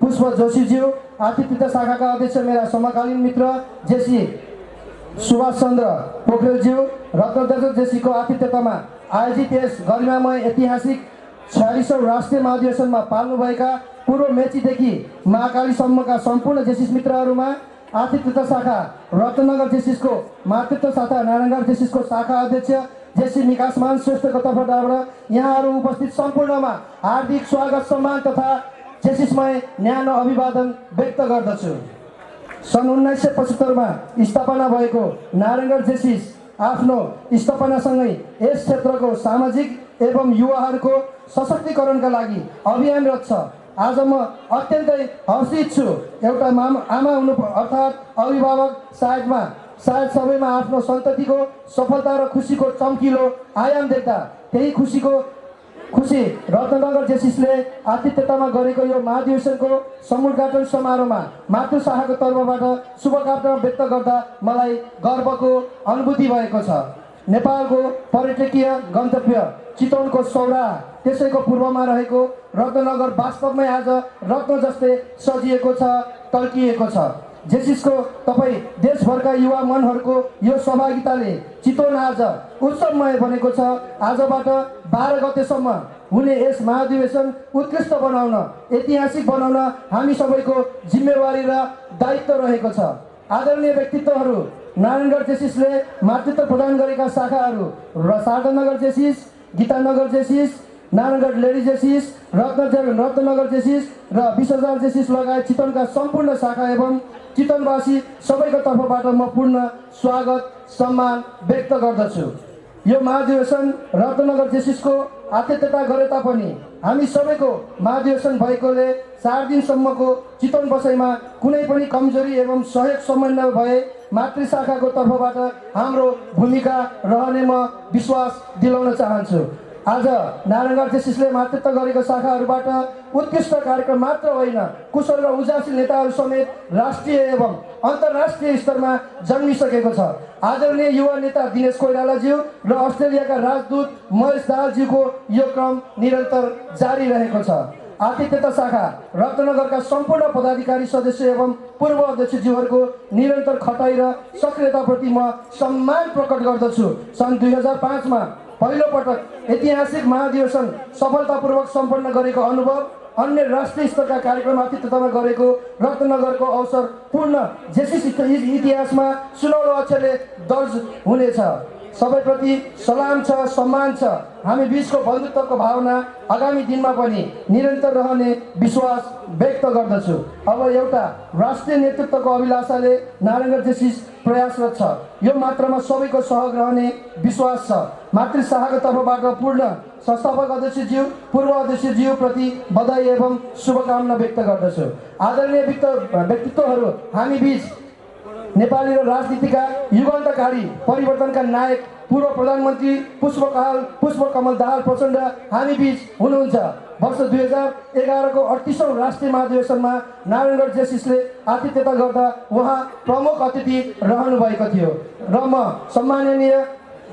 पुष्प जोशीज्यू, आतिथ्य शाखाका अध्यक्ष मेरा समकालीन मित्र जेसी सुभाष चन्द्र पोखरेलज्यू, रत्नगर जेसीको आतिथ्यतामा आयोजित यस गरिमामय ऐतिहासिक 46औं राष्ट्रिय महाधिवेशनमा पाल्नुभएका पूर्व मेचीदेखि महाकालीसम्मका सम्पूर्ण जेसिस मित्रहरूमा आतिथ्यता शाखा रत्नगर जेसिसको मातृत्व शाखा नारायणगढ जेसिसको शाखा अध्यक्ष जेसी विकास मान श्रेष्ठको तर्फबाट यहाँहरू उपस्थित सम्पूर्णमा हार्दिक स्वागत सम्मान तथा जेसिसमय न्यानो अभिवादन व्यक्त गर्दछु। सन् 1975मा स्थापना भएको नारायणगढ जेसिस आफ्नो स्थापनासँगै यस क्षेत्रको सामाजिक एवं युवाहरूको सशक्तिकरणका लागि अभियानरत छ। आज म अत्यन्तै हर्षित छु। एउटा आमा हुनु अर्थात् अभिभावक सायद सबैमा आफ्नो सन्ततिको सफलता र खुसीको चम्किलो आयाम देख्दा त्यही खुसी रत्नगर जेसिसले आतिथ्यतामा गरेको यो महाधिवेशनको समुद्घाटन समारोहमा मातृ शाखाको तर्फबाट शुभकामना व्यक्त गर्दा मलाई गर्वको अनुभूति भएको छ। नेपालको पर्यटकीय गन्तव्य चितवनको सौरा त्यसैको पूर्वमा रहेको रत्नगर वास्तवमै आज रत्न जस्तै सजिएको छ, टल्किएको छ। जेसिसको तपाईँ देशभरका युवा मनहरूको यो सहभागिताले चितवन आज उत्सवमय बनेको छ। आजबाट 12 गतेसम्म हुने यस महाधिवेशन उत्कृष्ट बनाउन, ऐतिहासिक बनाउन हामी सबैको जिम्मेवारी र दायित्व रहेको छ। आदरणीय व्यक्तित्वहरू, नारायणगढ जेसिसले मातृत्व प्रदान गरेका शाखाहरू शारदानगर जेसिस, गीतानगर जेसिस, नारायणगढ लेडी जेसिस, रत्नगर जेसिस र 20,000 जेसिस लगायत चितवनका सम्पूर्ण शाखा एवं चितवनवासी सबैको तर्फबाट म पूर्ण स्वागत सम्मान व्यक्त गर्दछु। यो महाधिवेशन रत्नगर जेसिसको आतिथ्यता गरे तापनि हामी सबैको महाधिवेशन भएकोले 4 दिनसम्मको चितवन बसाइमा कुनै पनि कमजोरी एवं सहयोग समन्वय भए मातृ शाखाको तर्फबाट हाम्रो भूमिका रहने म विश्वास दिलाउन चाहन्छु। आज नारायणगढ जेसिसले मातृत्व गरेको शाखाहरूबाट उत्कृष्ट कार्यक्रम मात्र होइन, कुशल र उजासिल नेताहरू समेत राष्ट्रिय एवं अन्तर्राष्ट्रिय स्तरमा जन्मिसकेको छ। आदरणीय युवा नेता दिनेश कोइरालाज्यू र अस्ट्रेलियाका राजदूत महेश दाहालज्यूको यो क्रम निरन्तर जारी रहेको छ। आतिथ्यता शाखा रत्नगरका सम्पूर्ण पदाधिकारी सदस्य एवं पूर्व अध्यक्षज्यूहरूको निरन्तर खटाइ र सक्रियताप्रति म सम्मान प्रकट गर्दछु। सन् 2005 मा पहिलो पटक ऐतिहासिक महाधिवेशन सफलतापूर्वक सम्पन्न गरेको अनुभव अन्य राष्ट्रिय स्तरका कार्यक्रम आतिथ्यतामा गरेको रत्नगरको अवसर पूर्ण जेसिस इतिहासमा सुनौलो अक्षरले दर्ज हुनेछ। सबैप्रति सलाम छ, सम्मान छ। हामी बीचको बन्धुत्वको भावना आगामी दिनमा पनि निरन्तर रहने विश्वास व्यक्त गर्दछु। अब एउटा राष्ट्रिय नेतृत्वको अभिलाषाले नारायणगढ जेसिस प्रयासरत छ। यो मात्रामा सबैको सहयोग रहने विश्वास छ। मातृ शाखाको तर्फबाट पूर्ण संस्थापक अध्यक्षज्यू, पूर्व अध्यक्षज्यू प्रति बधाई एवं शुभकामना व्यक्त गर्दछु। आदरणीय व्यक्तित्वहरू, हामी बीच नेपाली र राजनीतिका युगान्तकारी परिवर्तनका नायक पूर्व प्रधानमन्त्री पुष्पकमल दाहाल प्रचण्ड हामी बीच हुनुहुन्छ। वर्ष 2011 को 38औं राष्ट्रिय महाधिवेशनमा नारायणगढ जेसिसले आतिथ्यता गर्दा उहाँ प्रमुख अतिथि रहनु भएको थियो र म सम्माननीय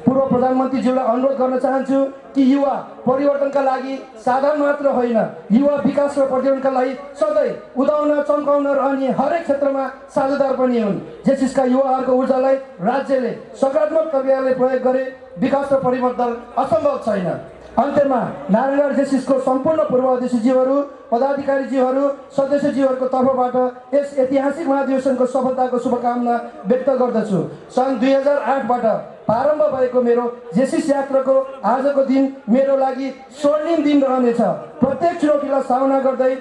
पूर्व प्रधानमन्त्रीज्यूलाई अनुरोध गर्न चाहन्छु कि युवा परिवर्तनका लागि साधन मात्र होइन, युवा विकास र परिवर्तनका लागि सधैँ उदाउन चम्काउन रहने हरेक क्षेत्रमा साझेदार पनि हुन्। जेसिसका युवाहरूको ऊर्जालाई राज्यले सकारात्मक तरिकाले प्रयोग गरे विकास र परिवर्तन असम्भव छैन। अन्त्यमा नारायणगढ जेसिसको सम्पूर्ण पूर्व अध्यक्षज्यूहरू, पदाधिकारीज्यूहरू, सदस्यज्यूहरूको तर्फबाट यस ऐतिहासिक महाधिवेशनको सफलताको शुभकामना व्यक्त गर्दछु। सन् 2008बाट प्रारम्भ भएको मेरो जेसिस यात्राको आजको दिन मेरो लागि स्वर्णिम दिन रहनेछ। प्रत्येक चुनौतीलाई सामना गर्दै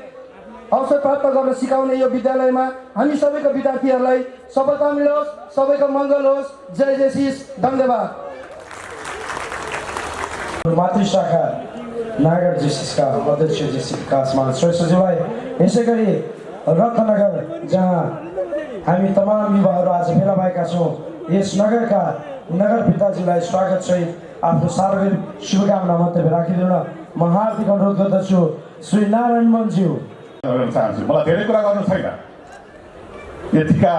अवसर प्राप्त गर्न सिकाउने यो विद्यालयमा हामी सबैको विद्यार्थीहरूलाई सफलता मिलोस्, सबैको मङ्गल होस्। जय जेसिस, धन्यवाद। मातृशाखा नारायणगढ जेसिसका अध्यक्ष जेसी विकासमान श्रेष्ठज्यूलाई, यसै गरी रत्नगर जहाँ हामी तमाम युवाहरू आज भेला भएका छौँ, यस नगरका नगर पिताजीलाई स्वागतसहित आफ्नो सार्वजनिक शुभकामना मन्तव्य राखिदिन म हार्दिक अनुरोध गर्दछु। श्री नारायण मनज्यू। चाहन्छु, मलाई धेरै कुरा गर्नु छैन। यतिका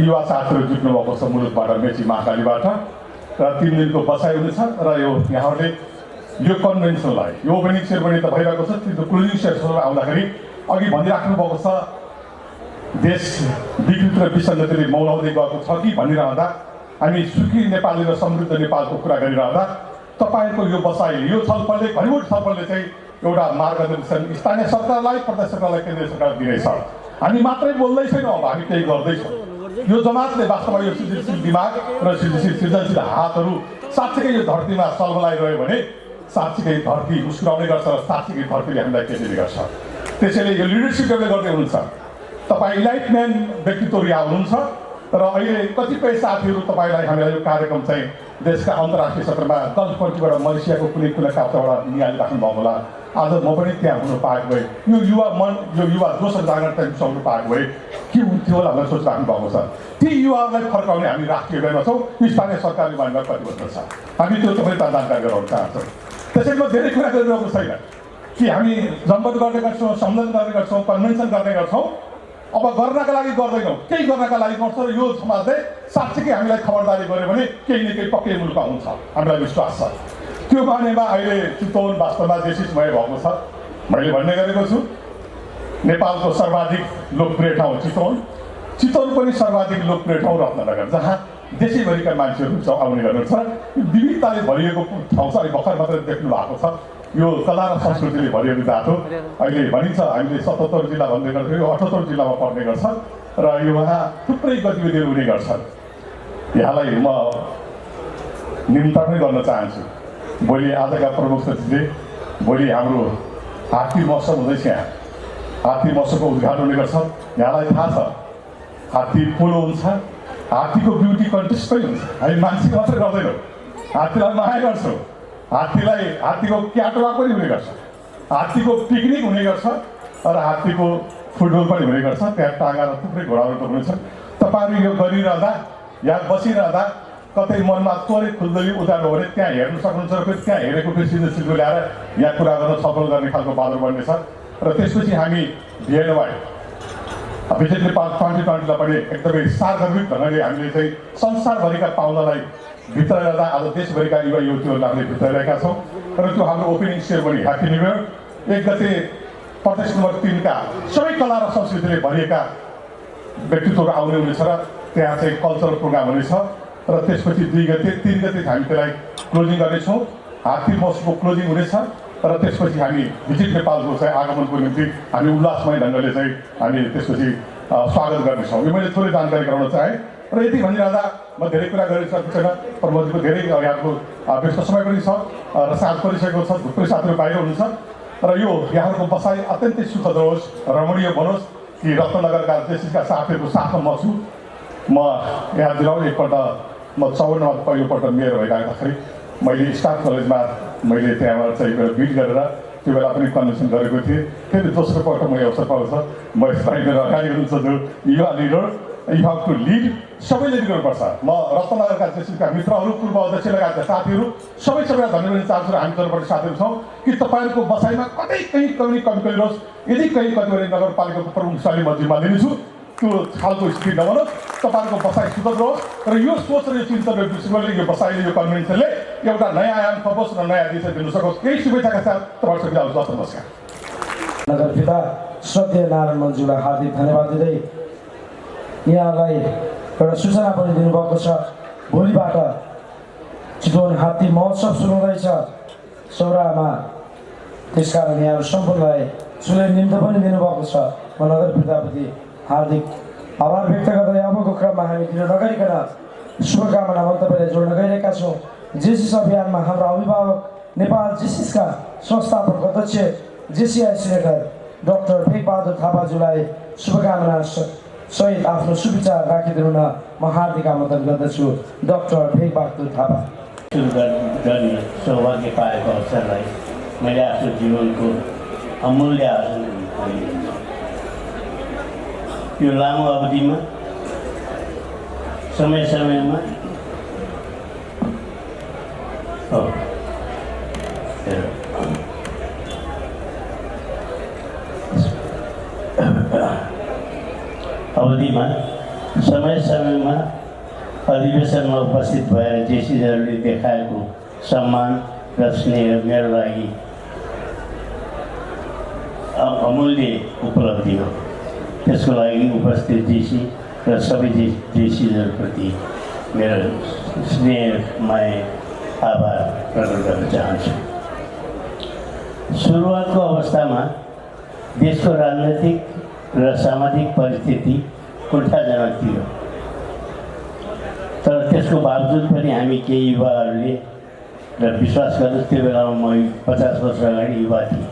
युवा साथीहरू जुट्नु भएको छ मुलुकबाट, मेची महाकालीबाट, र 3 दिनको बसाइ हुनेछ। र यो यहाँहरूले यो कन्भेन्सनलाई, यो ओपनिङ सेरेमनी त भइरहेको छ, त्यो क्लोजिङ सेरेमनीमा आउँदाखेरि अघि भनिराख्नु भएको छ देश विकृत र विसङ्गतिले मौलाउँदै गएको छ कि भनिरहँदा, हामी सुखी नेपाली र समृद्ध नेपालको कुरा गरिरहँदा तपाईँहरूको यो बसाइ, यो छलफलले, घरिमुट छलफलले चाहिँ एउटा मार्गदर्शन स्थानीय सरकारलाई, प्रदेश सरकारलाई, केन्द्रीय सरकार दिनेछ। हामी मात्रै बोल्दै छैनौँ, अब हामी केही गर्दैछौँ। यो जमातले वास्तवमा यो सृजनशील दिमाग र सृजनशील हातहरू साँच्चीकै यो धरतीमा सल्बलाइरह्यो भने साँच्चीकै धरती मुस्कुराउने गर्छ र साँच्चीकै धरतीले हामीलाई केटीले गर्छ। त्यसैले यो लिडरसिप गर्दै हुनुहुन्छ। तपाईँ इलाइटम्यान व्यक्तित्वहरू यहाँ हुनुहुन्छ र अहिले कतिपय साथीहरू तपाईँलाई हामीलाई यो कार्यक्रम चाहिँ देशका अन्तर्राष्ट्रिय सत्रमा गल्फपट्टिबाट मलेसियाको कुनै काप्चाबाट निहालिराख्नु भएको होला। आज म पनि त्यहाँ हुनु पाएको भए, यो युवा मन, यो युवा जोस जागर चाहिँ बिसाउनु पाएको भए के हुन्थ्यो होला भनेर सोचिराख्नु भएको छ। ती युवाहरूलाई फर्काउने हामी राष्ट्रिय लेभलमा छौँ, स्थानीय सरकारले मानेर कतिबद्ध छ। हामी त्यो तपाईँ जानकारी गराउन चाहन्छौँ। त्यसैले म धेरै कुरा गरिरहेको छैन कि हामी जमबन्द गर्ने गर्छौँ, सम्मेलन गर्ने गर्छौँ, कन्भेन्सन गर्ने गर्छौँ। अब गर्नका लागि गर्दैनौँ, केही गर्नका लागि गर्छ र यो समाजले साँच्चीकै हामीलाई खबरदारी गऱ्यो भने केही न केही पक्कै मुलुक हुन्छ, हामीलाई विश्वास छ। त्यो मानेमा अहिले चितवन वास्तवमा जेसिसमय भएको छ। मैले भन्ने गरेको छु, नेपालको सर्वाधिक लोकप्रिय ठाउँ चितवन, चितवन पनि सर्वाधिक लोकप्रिय ठाउँ रत्नगर, जहाँ देशैभरिका मान्छेहरू आउने गर्नुहुन्छ। विविधताले भरिएको ठाउँ छ। अहिले भर्खर मात्रै देख्नु भएको छ, यो कला र संस्कृतिले भरिएको जात हो। अहिले भनिन्छ हामीले 77 जिल्ला भन्ने गर्छौँ, यो 78 जिल्लामा पर्ने गर्छ र यो उहाँ थुप्रै गतिविधिहरू हुने गर्छन्। यहाँलाई म निमन्त्रण नै गर्न चाहन्छु। भोलि आजका प्रमुख सचिवले भोलि हाम्रो हात्ती महोत्सव हुँदैछ। यहाँ हात्ती महोत्सवको उद्घाटन हुने गर्छ। यहाँलाई थाहा छ हात्ती पोलो हुन्छ, हात्तीको ब्युटी कन्टेस्ट पनि हुन्छ। हामी मान्छेको मात्रै गर्दैनौँ, हात्तीलाई माया गर्छौँ। हात्तीको क्याटवा पनि हुने गर्छ, हात्तीको पिकनिक हुने गर्छ र हात्तीको फुटबल पनि हुने गर्छ। त्यहाँ टाँगा र थुप्रै घोडाहरू त हुनेछन्। तपाईँहरू यो गरिरहँदा, यहाँ बसिरहँदा कतै मनमा त्वरित खुल्दली उतार्नु हो भने त्यहाँ हेर्नु सक्नुहुन्छ र फेरि त्यहाँ हेरेको फेरि सिधो ल्याएर यहाँ कुरा गर्न छलफल गर्ने खालको बाटो बन्नेछ। र त्यसपछि हामी भिएनवाई विजेट नेपाल 2020लाई पनि एकदमै सार्वजनिक ढङ्गले हामीले चाहिँ संसारभरिका पाहुनालाई भित्राइरहँदा आज देशभरिका युवा युवतीहरूलाई हामीले भित्राइरहेका छौँ। र त्यो हाम्रो opening ceremony happy new year 1 गते प्रदेश नम्बर 3 का सबै कला र संस्कृतिले भरिएका व्यक्तित्वहरू आउने हुनेछ र त्यहाँ चाहिँ कल्चरल प्रोग्राम हुनेछ। र त्यसपछि 2 गते 3 गते हामी त्यसलाई क्लोजिङ गर्नेछौँ। हात्ती महोत्सवको क्लोजिङ हुनेछ र त्यसपछि हामी भिजिट नेपालको चाहिँ आगमनको निम्ति हामी उल्लासमय ढङ्गले चाहिँ हामी त्यसपछि स्वागत गर्नेछौँ। यो मैले थोरै जानकारी गराउन चाहेँ। र यति भनिरहँदा म धेरै कुरा गरिसकेको छैन। प्रमोदजीको धेरै यहाँको व्यस्त समय पनि छ र साँझ परिसकेको छ, थुप्रै साथीहरू बाहिर हुनुहुन्छ र यो यहाँहरूको बसाइ अत्यन्तै सुखद होस्, रमणीय बनोस् कि रत्नगरका जेसिसका साथीहरूको साथमा म छु। म यहाँ दिलाउँ एकपल्ट म 54मा पहिलोपल्ट मेयर भइराख्दाखेरि मैले स्टाफ कलेजमा मैले त्यहाँबाट चाहिँ बिड गरेर त्यो बेला पनि कन्भेन्सन गरेको थिएँ। फेरि दोस्रो पल्ट मैले अवसर पाउँछ। म यसलाई मेरो अगाडि हुनुहुन्छ जो युवा leader, you have to lead, सबैले लिड गर्नुपर्छ। म रत्नगरका जेसिसका मित्रहरू, पूर्व अध्यक्ष लगायतका साथीहरू सबैलाई धन्यवाद चाहन्छु र हामी तर्फबाट साथीहरू छौँ कि तपाईँहरूको बसाइमा कतै कहीँ कमी कहिरोस्। यदि कहीँ कति नगरपालिकाको प्रमुख शैली म जिम्मा लिनेछु, त्यो खालको स्थिति नबनोस्, तपाईँहरूको बसाइ सुदृढ होस् र यो सोच र यो चिन्तन र विश्वले यो बसाइले यो कन्भेन्सनले एउटा नयाँ आयाम थपोस् र नयाँ दिशा दिन सकोस्। केही शुभेच्छाका साथ तपाईँहरू सबै आउनुहोस्। नमस्कार। नगरपिता श्रद्धेय नारायण मन्जुलाई हार्दिक धन्यवाद दिँदै यहाँलाई एउटा सूचना पनि दिनुभएको छ, भोलिबाट चितवन हात्ती महोत्सव सुरु हुँदैछ सौरामा। त्यसकारण यहाँहरू सम्पूर्णलाई सुले निम्तो पनि दिनुभएको छ। म नगरपिताप्रति हार्दिक आभार व्यक्त गर्दै अबको क्रममा हामी ढिलो नगरिकन शुभकामना मन्तव्यलाई जोड्न गइरहेका छौँ। जेसिस अभियानमा हाम्रा अभिभावक नेपाल जेसिसका संस्थापक अध्यक्ष जेसिआई सिनेटर डाक्टर भेगबहादुर थापाज्यूलाई शुभकामना सहित आफ्नो सुविचार राखिदिनु न म हार्दिक आमन्त्रण गर्दछु। डाक्टर भेगबहादुर थापा। सुरु गर्ने सौभाग्य पाएको अवसरलाई मैले आफ्नो जीवनको अमूल्य आर्जन यो लामो अवधिमा समय समयमा समय समयमा अधिवेशनमा उपस्थित भएर जेसीहरूले देखाएको सम्मान र स्नेह मेरो लागि अमूल्य उपलब्धि हो। त्यसको लागि उपस्थित जेसी र सबै जेसीहरूप्रति मेरो स्नेहमय आभार प्रकट गर्न चाहन्छु। सुरुवातको अवस्थामा देशको राजनैतिक र सामाजिक परिस्थिति कुण्ठाजनक थियो, तर त्यसको बावजुद पनि हामी केही युवाहरूले र विश्वास गर्नुहोस् त्यो बेलामा म 50 वर्ष अगाडि युवा थिएँ,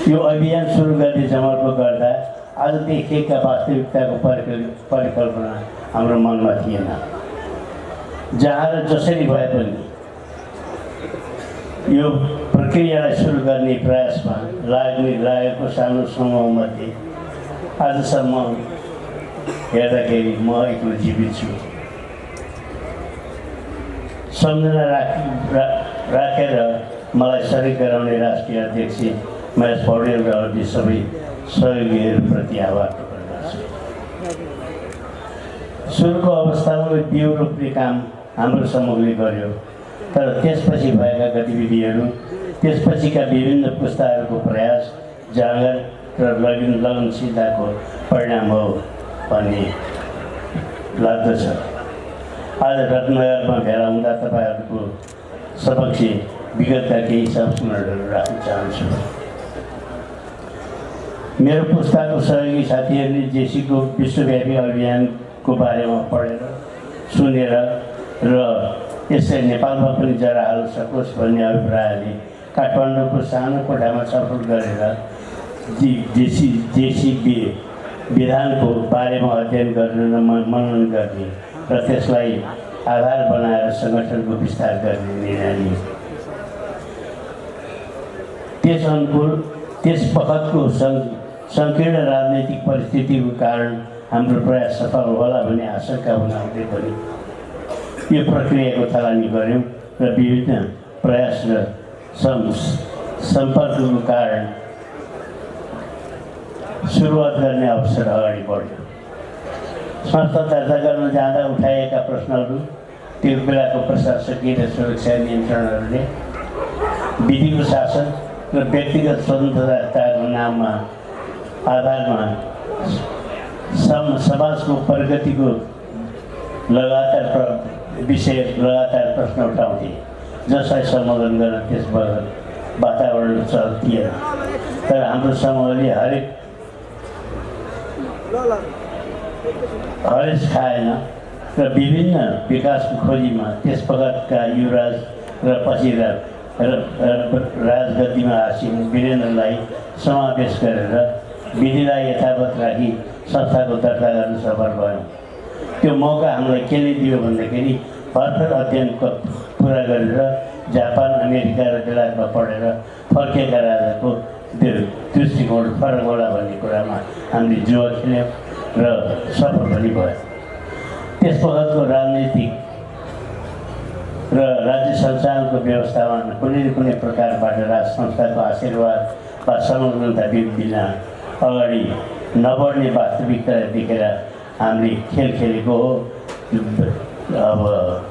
यो अभियान सुरु गर्ने समर्पण गर्दा आज देखिएका वास्तविकताको परिकल्पना हाम्रो मनमा थिएन। जहाँ र जसरी भए पनि यो प्रक्रियालाई सुरु गर्ने प्रयासमा लागेको सानो समूहमध्ये आजसम्म हेर्दाखेरि म एक्लो जीवित छु। सम्झना राखेर मलाई सहयोग गराउने राष्ट्रिय अध्यक्ष महेश पौडेल र अन्य सबै सहयोगीहरूप्रति आभार प्रकट गर्छु। सुरुको अवस्थामा बिउ रोप्ने काम हाम्रो समूहले गर्यो, तर त्यसपछि भएका गतिविधिहरू, त्यसपछिका विभिन्न पुस्ताहरूको प्रयास, जाँगर र लगनशीलताको परिणाम हो भन्ने लाग्दछ। आज रत्नगरमा भेला हुँदा तपाईँहरूको समक्ष विगतका केही संस्मरणहरू राख्न चाहन्छु। मेरो पुस्ताको सहयोगी साथीहरूले जेसीको विश्वव्यापी अभियानको बारेमा पढेर सुनेर र यसलाई नेपालमा पनि जरा हाल्न सकोस् भन्ने अभिप्रायले काठमाडौँको सानो कोठामा छलफल गरेर जेसी विधानको बारेमा अध्ययन गर्न र मनन गर्ने र त्यसलाई आधार बनाएर सङ्गठनको विस्तार गर्ने निर्णय लियो। त्यस बखतको सङ्कीर्ण राजनैतिक परिस्थितिको कारण हाम्रो प्रयास सफल होला भन्ने आशंका हुँदै पनि यो प्रक्रियाको थालनी गऱ्यौँ र विभिन्न प्रयास र सम्पर्कको कारण सुरुवात गर्ने अवसर अगाडि बढ्यो। संस्था दर्ता गर्न जाँदा उठाइएका प्रश्नहरू, त्यो बेलाको प्रशासकीय र सुरक्षा नियन्त्रणहरूले विधिको शासन र व्यक्तिगत स्वतन्त्रताको नाममा आधारमा समाजको प्रगतिको लगातार प्रश्न उठाउँथे, जसलाई सम्बोधन गर्न त्यस वातावरण थिएन। तर हाम्रो समूहले हरेस खाएन र विभिन्न विकासको खोजीमा त्यस बखतका युवराज र पछि राजगद्दीमा आसीन वीरेन्द्रलाई समावेश गरेर विधिलाई यथावत राखी संस्थाको दर्ता गर्न सफल भयौँ। त्यो मौका हामीलाई केले दियो भन्दाखेरि भर्खर अध्ययन पुरा गरेर जापान, अमेरिका र बेलायतमा पढेर फर्केका राजाको दृष्टिकोण फरक होला भन्ने कुरामा हामीले जुवा खेल्यौँ र सफल पनि भयो। त्यस बखतको राजनीतिक र राज्य सञ्चालनको व्यवस्थामा कुनै न कुनै प्रकारबाट राज संस्थाको आशीर्वाद वा संलग्नता बिना अगाडि नबढ्ने वास्तविकता देखेर हामीले खेल खेलेको हो। अब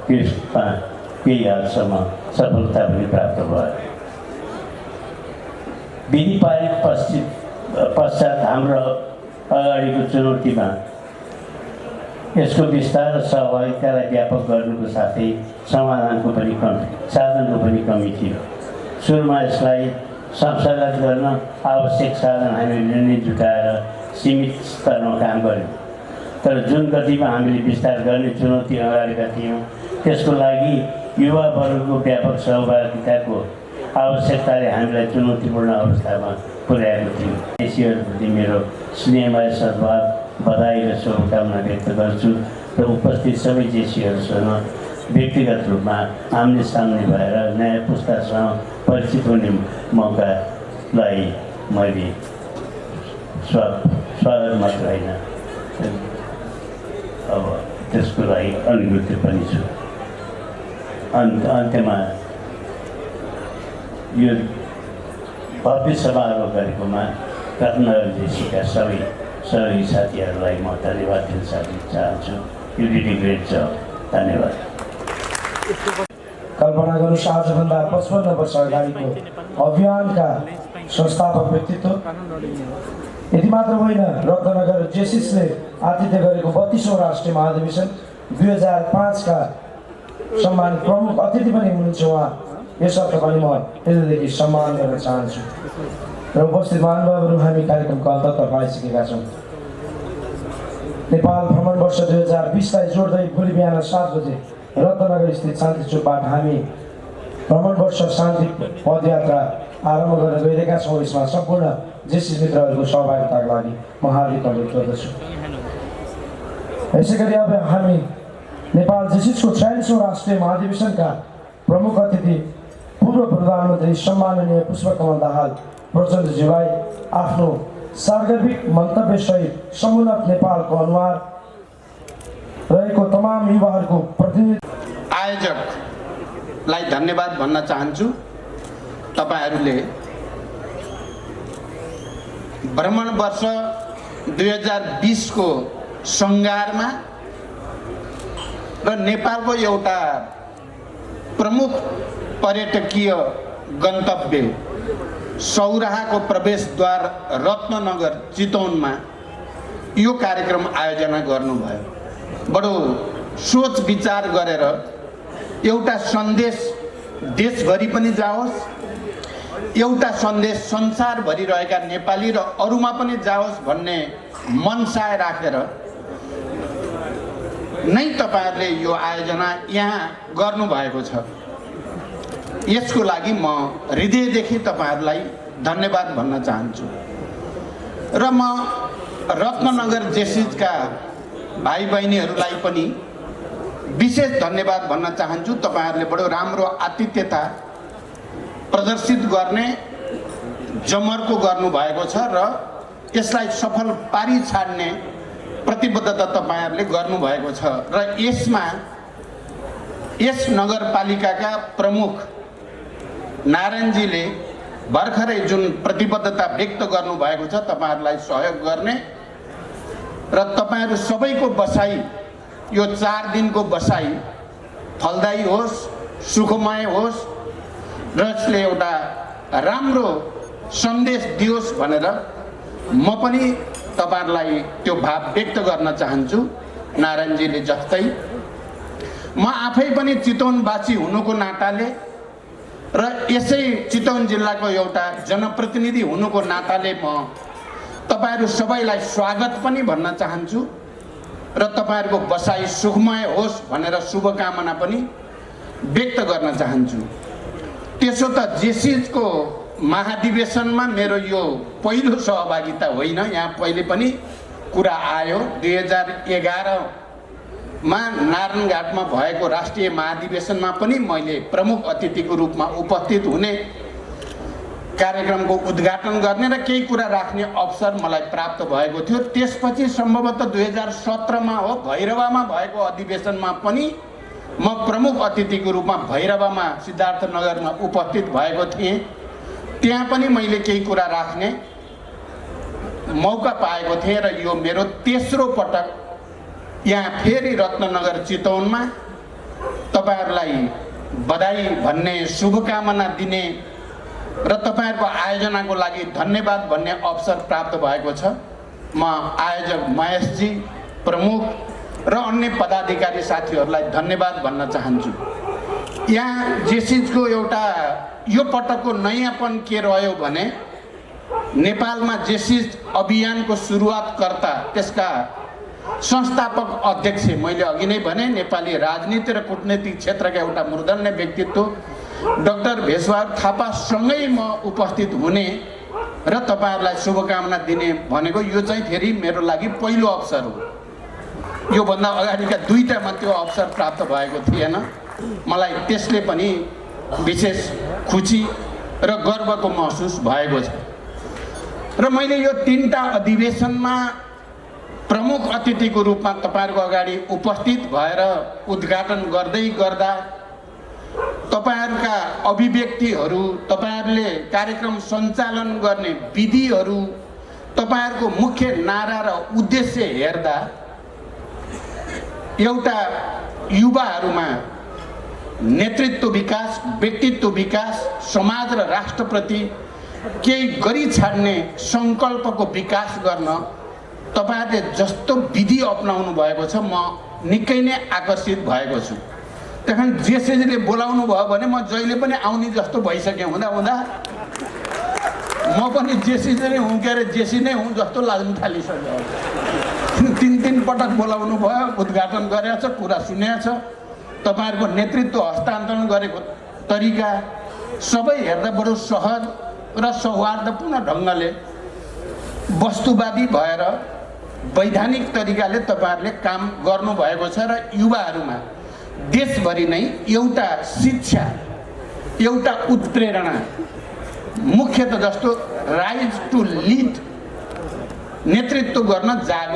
त्यसमा केही हदसम्म सफलता पनि प्राप्त भयो। विधि पारित पश्चात हाम्रो अगाडिको चुनौतीमा यसको विस्तार र सहभागितालाई व्यापक गर्नुको साथै साधनको पनि कमी थियो। सुरुमा यसलाई संस्थागत गर्न आवश्यक साधन हामीले नै जुटाएर सीमित स्तरमा काम गऱ्यौँ। तर जुन गतिमा हामीले विस्तार गर्ने चुनौती अगाडिका थियौँ त्यसको लागि युवा वर्गको व्यापक सहभागिताको आवश्यकताले हामीलाई चुनौतीपूर्ण अवस्थामा पुर्याएको थियो। देशीहरूप्रति मेरो स्नेहमय सद्भाव, बधाई र शुभकामना व्यक्त गर्छु र उपस्थित सबै जेसीहरूसँग व्यक्तिगत रूपमा आम्ने सामने भएर नयाँ पुस्तासँग परिचित हुने मौकालाई मैले स्वागत मात्र होइन, अब त्यसको लागि अनुमति पनि छु। अन्त्यमा यो भव्य समारोह गरेकोमा रत्नगर जेसीका सबै साथीहरूलाई म धन्यवाद दिन चाहन्छु। यु डिड अ ग्रेट जब। धन्यवाद। कल्पना गर्नुहोस्, आजभन्दा 55 वर्ष अगाडिको अभियानका संस्थापक व्यक्तित्व। यति मात्र होइन, रत्नगर जेसिसले आतिथ्य गरेको 32औं राष्ट्रिय महाधिवेशन 2005 का सम्मानित प्रमुख अतिथि पनि हुनुहुन्छ उहाँ। यसर्थ पनि म हृदयदेखि सम्मान गर्न चाहन्छु। र उपस्थित महानुभावहरू, हामी कार्यक्रमको अन्ततर्फ आइसकेका छौँ। नेपाल भ्रमण वर्ष 2020लाई जोड्दै भोलि बिहान 7 बजे रत्नगर स्थित शान्ति चोकबाट हामी भ्रमण वर्ष शान्ति पदयात्रा आरम्भ गर्न गइरहेका छौँ। यसमा सम्पूर्ण जेसी मित्रहरूको सहभागिताका लागि म हार्दिक अनुरोध गर्दछु। यसै गरी अब हामी नेपाल जेसिसको 46औं राष्ट्रिय महाधिवेशनका प्रमुख अतिथि पूर्व प्रधानमन्त्री सम्माननीय पुष्पकमल दाहाल प्रचण्डज्यूलाई आफ्नो सार्वजनिक मन्तव्यसहित समुन्नत नेपालको अनुहार रहेको तमाम युवाहरूको प्रतिनिधि आयोजकलाई धन्यवाद भन्न चाहन्छु। तपाईहरूले भ्रमण वर्ष 2020 को सङ्घारमा र नेपालको एउटा प्रमुख पर्यटकीय गन्तव्य सौराहाको प्रवेशद्वार रत्नगर चितवनमा यो कार्यक्रम आयोजना गर्नुभयो। बडो सोच विचार गरेर एउटा सन्देश देशभरि पनि जाओस्, एउटा सन्देश संसारभरि रहेका नेपाली र अरूमा पनि जाओस् भन्ने मनसाय राखेर नै तपाईहरुले यो आयोजना यहाँ गर्नुभएको छ। यसको लागि म हृदयदेखि तपाईहरुलाई धन्यवाद भन्न चाहन्छु र म रत्नगर जेसिसका भाइ बहिनीहरूलाई पनि विशेष धन्यवाद भन्न चाहन्छु। तपाईहरुले बडो राम्रो आतिथ्यता प्रदर्शित गर्ने जमर्को गर्नुभएको छ र यसलाई सफल पारी छाड्ने प्रतिबद्धता तपाईहरुले गर्नुभएको छ र यसमा यस नगरपालिकाका प्रमुख नारायणजीले भर्खरै जुन प्रतिबद्धता व्यक्त गर्नुभएको छ तपाईहरुलाई सहयोग गर्ने र तपाईहरु सबैको बसाई यो 4 दिनको बसाई फलदायी होस्, सुखमय होस् र यसले एउटा राम्रो सन्देश दियोस् भनेर म पनि तपाईहरुलाई त्यो भाव व्यक्त गर्न चाहन्छु। नारायणजीले जस्तै म आफै पनि चितवनवासी हुनुको नाताले र यसै चितवन जिल्लाको एउटा जनप्रतिनिधि हुनुको नाताले म तपाईहरु सबैलाई स्वागत पनि भन्न चाहन्छु र तपाईहरुको बसाई सुखमय होस् भनेर शुभकामना पनि व्यक्त गर्न चाहन्छु। त्यसो त जेसिसको महाधिवेशनमा मेरो यो पहिलो सहभागिता होइन। यहाँ पहिले पनि कुरा आयो 2011 मा नारायणघाटमा भएको राष्ट्रिय महाधिवेशनमा पनि मैले प्रमुख अतिथिको रूपमा उपस्थित हुने, कार्यक्रमको उद्घाटन गर्ने र केही कुरा राख्ने अवसर मलाई प्राप्त भएको थियो। त्यसपछि सम्भवतः 2017 मा हो भैरवामा भएको अधिवेशनमा पनि म प्रमुख अतिथिको रूपमा भैरवामा सिद्धार्थनगरमा उपस्थित भएको थिएँ। त्यहाँ पनि मैले केही कुरा राख्ने मौका पाएको थिएँ र यो मेरो तेस्रो पटक यहाँ फेरि रत्ननगर चितवनमा तपाईहरुलाई बधाई भन्ने, शुभकामना दिने र तपाईहरुको आयोजनाको लागि धन्यवाद भन्ने अवसर प्राप्त भएको छ। म आयोजक महेशजी, प्रमुख र अन्य पदाधिकारी साथीहरूलाई धन्यवाद भन्न चाहन्छु। यहाँ जेसिजको एउटा यो पटकको नयाँपन के रह्यो भने नेपालमा जेसिज अभियानको सुरुवातकर्ता, त्यसका संस्थापक अध्यक्ष, मैले अघि नै भने नेपाली राजनीति र कूटनीतिक क्षेत्रका एउटा मूर्धन्य व्यक्तित्व डाक्टर भेषबहादुर थापासँगै म उपस्थित हुने र तपाईहरुलाई शुभकामना दिने भनेको यो चाहिँ फेरि मेरो लागि पहिलो अवसर हो। योभन्दा अगाडिका दुईटामा त्यो अवसर प्राप्त भएको थिएन। मलाई त्यसले पनि विशेष खुसी र गर्वको महसुस भएको छ। र मैले यो तीनटा अधिवेशनमा प्रमुख अतिथिको रूपमा तपाईहरुको अगाडि उपस्थित भएर उद्घाटन गर्दै गर्दा तपाईहरुका अभिव्यक्तिहरू, तपाईहरुले कार्यक्रम सञ्चालन गर्ने विधिहरू, तपाईहरुको मुख्य नारा र उद्देश्य हेर्दा एउटा युवाहरूमा नेतृत्व विकास, व्यक्तित्व विकास, समाज र राष्ट्रप्रति केही गरी छाड्ने सङ्कल्पको विकास गर्न तपाईहरुले जस्तो विधि अपनाउनु भएको छ, म निकै नै आकर्षित भएको छु। त्यहाँ जेसीले बोलाउनु भयो भने म जहिले पनि आउने जस्तो भइसक्यो। हुँदा हुँदा म पनि जेसी नै हुँ, के अरे जेसी नै हुँ जस्तो लाग्न थालिसक्यो। तीन पटक बोलाउनु भयो, उद्घाटन गरेको छ, कुरा सुनेको छ, तपाईहरुको नेतृत्व हस्तान्तरण गरेको तरिका सबै हेर्दा बडो सहज र सौहार्दपूर्ण ढङ्गले वस्तुवादी भएर वैधानिक तरिकाले तपाईहरुले काम गर्नुभएको छ र युवाहरूमा देशभरि नै एउटा शिक्षा, एउटा उत्प्रेरणा, मुख्यतः जस्तो राइज टु लिड, नेतृत्व गर्न जाग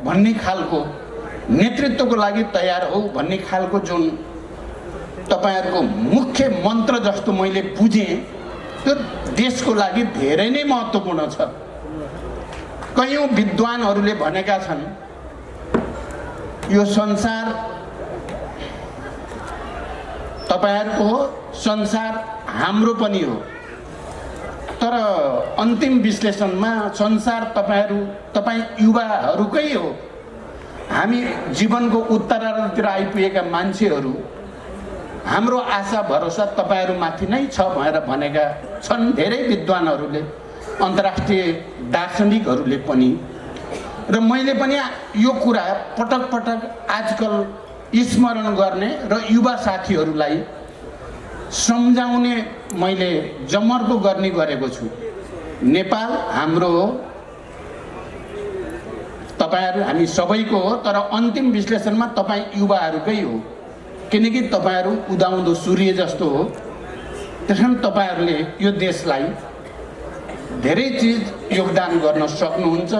भन्ने खालको, नेतृत्वको लागि तयार हो भन्ने खालको जुन तपाईहरुको मुख्य मन्त्र जस्तो मैले बुझेँ, त्यो देशको लागि धेरै नै महत्त्वपूर्ण छ। कयौं विद्वानहरूले भनेका छन् यो संसार तपाईहरुको हो, संसार हाम्रो पनि हो, तर अन्तिम विश्लेषणमा संसार तपाई युवाहरूकै हो। हामी जीवनको उत्तरार्धतिर आइपुगेका मान्छेहरू, हाम्रो आशा भरोसा तपाईहरुमाथि नै छ भनेर भनेका छन् धेरै विद्वानहरूले, अन्तर्राष्ट्रिय दार्शनिकहरूले पनि। र मैले पनि यो कुरा पटक पटक आजकल स्मरण गर्ने र युवा साथीहरूलाई सम्झाउने मैले जमर्को गर्ने गरेको छु। नेपाल हाम्रो हो, तपाईहरु हामी सबैको हो, तर अन्तिम विश्लेषणमा तपाई युवाहरूकै हो, किनकि तपाईहरु उदाउँदो सूर्य जस्तो हो। त्यसैले तपाईहरुले यो देशलाई धेरै चीज योगदान गर्न सक्नुहुन्छ,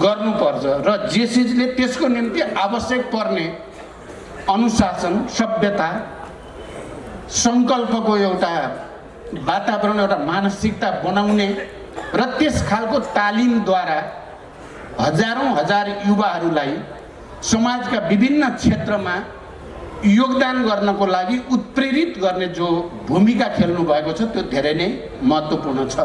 गर्नुपर्छ र जे चीजले त्यसको निम्ति आवश्यक पर्ने अनुशासन, सभ्यता, सङ्कल्पको एउटा वातावरण, एउटा मानसिकता बनाउने र त्यस खालको तालिमद्वारा हजारौं हजार युवाहरूलाई समाजका विभिन्न क्षेत्रमा योगदान गर्नको लागि उत्प्रेरित गर्ने जो भूमिका खेल्नु भएको छ, त्यो धेरै नै महत्त्वपूर्ण छ।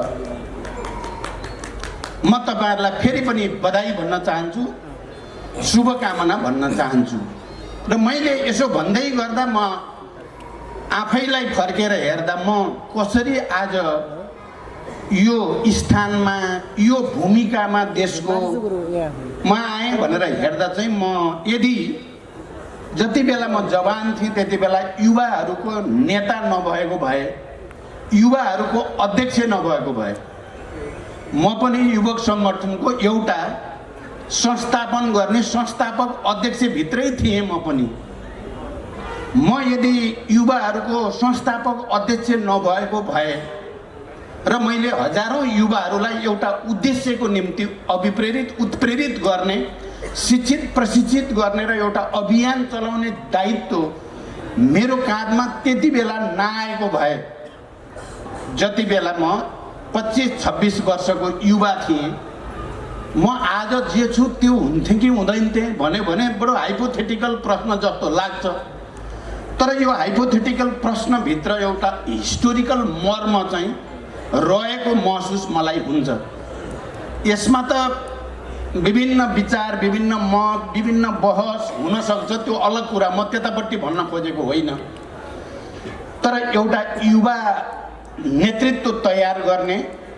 म तपाईहरुलाई फेरि पनि बधाई भन्न चाहन्छु, शुभकामना भन्न चाहन्छु। र मैले यसो भन्दै गर्दा म आफैलाई फर्केर हेर्दा म कसरी आज यो स्थानमा, यो भूमिकामा देशको म आएँ भनेर हेर्दा चाहिँ म यदि जति बेला म जवान थिएँ त्यति बेला युवाहरूको नेता नभएको भए, युवाहरूको अध्यक्ष नभएको भए, म पनि युवक सङ्गठनको एउटा संस्थापन गर्ने संस्थापक अध्यक्ष भित्रै थिएँ। म यदि युवाहरूको संस्थापक अध्यक्ष नभएको भए र मैले हजारौं युवाहरूलाई एउटा उद्देश्यको निम्ति उत्प्रेरित गर्ने, शिक्षित प्रशिक्षित गर्ने र एउटा अभियान चलाउने दायित्व मेरो काँधमा त्यति बेला नआएको भए, जति बेला म 25-26 वर्षको युवा थिएँ म आज जे छु त्यो हुन्थेँ कि हुँदैन थिएँ भन्यो भने बडो हाइपोथेटिकल प्रश्न जस्तो लाग्छ। तर यो हाइपोथेटिकल प्रश्नभित्र एउटा हिस्टोरिकल मर्म चाहिँ रहेको महसुस मलाई हुन्छ। यसमा त विभिन्न विचार, विभिन्न मत, विभिन्न बहस हुनसक्छ, त्यो अलग कुरा, म त्यतापट्टि भन्न खोजेको होइन। तर एउटा युवा नेतृत्व तयार गर्ने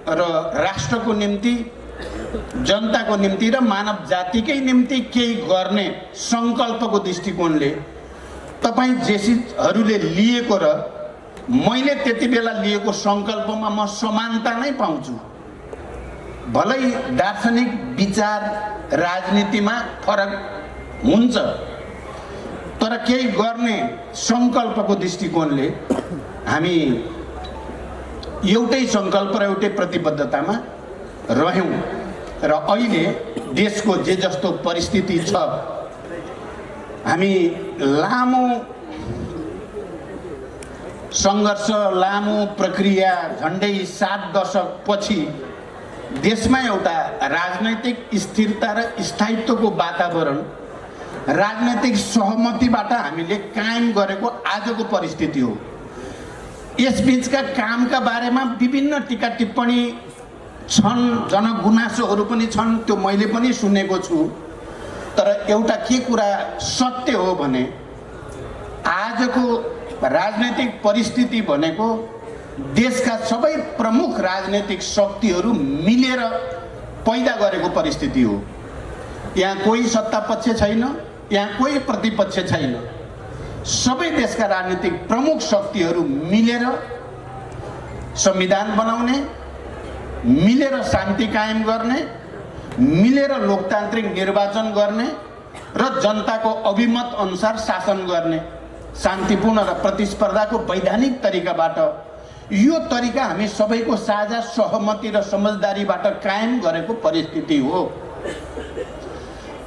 र राष्ट्रको निम्ति, जनताको निम्ति र मानव जातिकै निम्ति केही गर्ने सङ्कल्पको दृष्टिकोणले तपाईँ जेसीहरूले लिएको र मैले त्यति बेला लिएको सङ्कल्पमा म समानता नै पाउँछु। भलै दार्शनिक विचार राजनीतिमा फरक हुन्छ, तर केही गर्ने सङ्कल्पको दृष्टिकोणले हामी एउटै सङ्कल्प र एउटै प्रतिबद्धतामा रह्यौँ। र अहिले देशको जे जस्तो परिस्थिति छ, हामी लामो सङ्घर्ष, लामो प्रक्रिया, झन्डै 7 दशकपछि देशमा एउटा राजनैतिक स्थिरता र स्थायित्वको वातावरण, राजनैतिक सहमतिबाट हामीले कायम गरेको आजको परिस्थिति हो। यसबीचका कामका बारेमा विभिन्न टिका टिप्पणी छन्, जनगुनासोहरू पनि छन्, त्यो मैले पनि सुनेको छु। तर एउटा के कुरा सत्य हो भने आजको राजनैतिक परिस्थिति भनेको देशका सबै प्रमुख राजनैतिक शक्तिहरू मिलेर पैदा गरेको परिस्थिति हो। यहाँ कोही सत्ता पक्ष छैन, यहाँ कोही प्रतिपक्ष छैन। सबै देशका राजनीतिक प्रमुख शक्तिहरू मिलेर संविधान बनाउने, मिलेर शान्ति कायम गर्ने, मिलेर लोकतान्त्रिक निर्वाचन गर्ने र जनताको अभिमत अनुसार शासन गर्ने, शान्तिपूर्ण र प्रतिस्पर्धाको वैधानिक तरिकाबाट, यो तरिका हामी सबैको साझा सहमति र समझदारीबाट कायम गरेको परिस्थिति हो।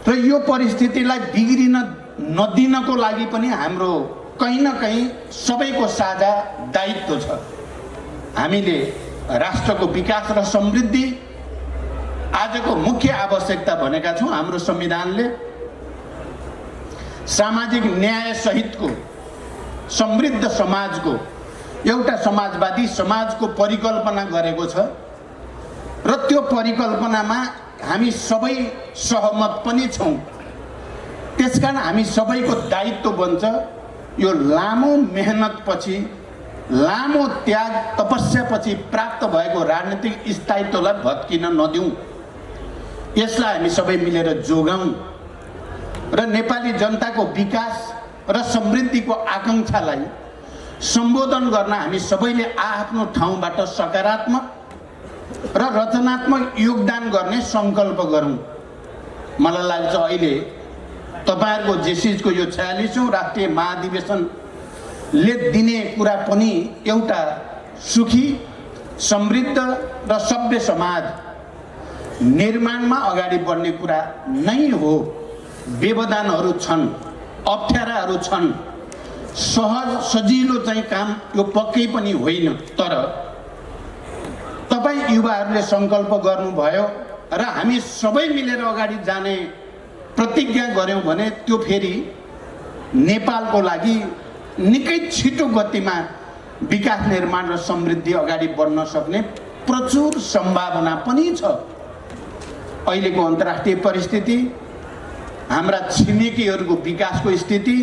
र यो परिस्थितिलाई बिग्रिन नदिनको लागि पनि हाम्रो कहीँ न कहीँ सबैको साझा दायित्व छ। हामीले राष्ट्रको विकास र समृद्धि आजको मुख्य आवश्यकता भनेका छौँ। हाम्रो संविधानले सामाजिक न्याय सहितको समृद्ध समाजको, एउटा समाजवादी समाजको परिकल्पना गरेको छ र त्यो परिकल्पनामा हामी सबै सहमत पनि छौँ। त्यसकारण हामी सबैको दायित्व बन्छ यो लामो मेहनतपछि, लामो त्याग तपस्यापछि प्राप्त भएको राजनीतिक स्थायित्वलाई भत्किन नदिउँ। यसलाई हामी सबै मिलेर जोगाउँ र नेपाली जनताको विकास र समृद्धिको आकाङ्क्षालाई सम्बोधन गर्न हामी सबैले आफ्नो ठाउँबाट सकारात्मक र रचनात्मक योगदान गर्ने सङ्कल्प गरौँ। मलाई लाग्छ अहिले तपाईँहरूको जेसिजको यो 46औं राष्ट्रिय महाधिवेशनले दिने कुरा पनि एउटा सुखी, समृद्ध र सभ्य समाज निर्माणमा अगाडि बढ्ने कुरा नै हो। व्यवधानहरू छन्, अप्ठ्याराहरू छन्, सहज सजिलो चाहिँ काम यो पक्कै पनि होइन। तर तपाईँ युवाहरूले सङ्कल्प गर्नुभयो र हामी सबै मिलेर अगाडि जाने प्रतिज्ञा गऱ्यौँ भने त्यो फेरि नेपालको लागि निकै छिटो गतिमा विकास निर्माण र समृद्धि अगाडि बढ्न सक्ने प्रचुर सम्भावना पनि छ। अहिलेको अन्तर्राष्ट्रिय परिस्थिति, हाम्रा छिमेकीहरूको विकासको स्थिति,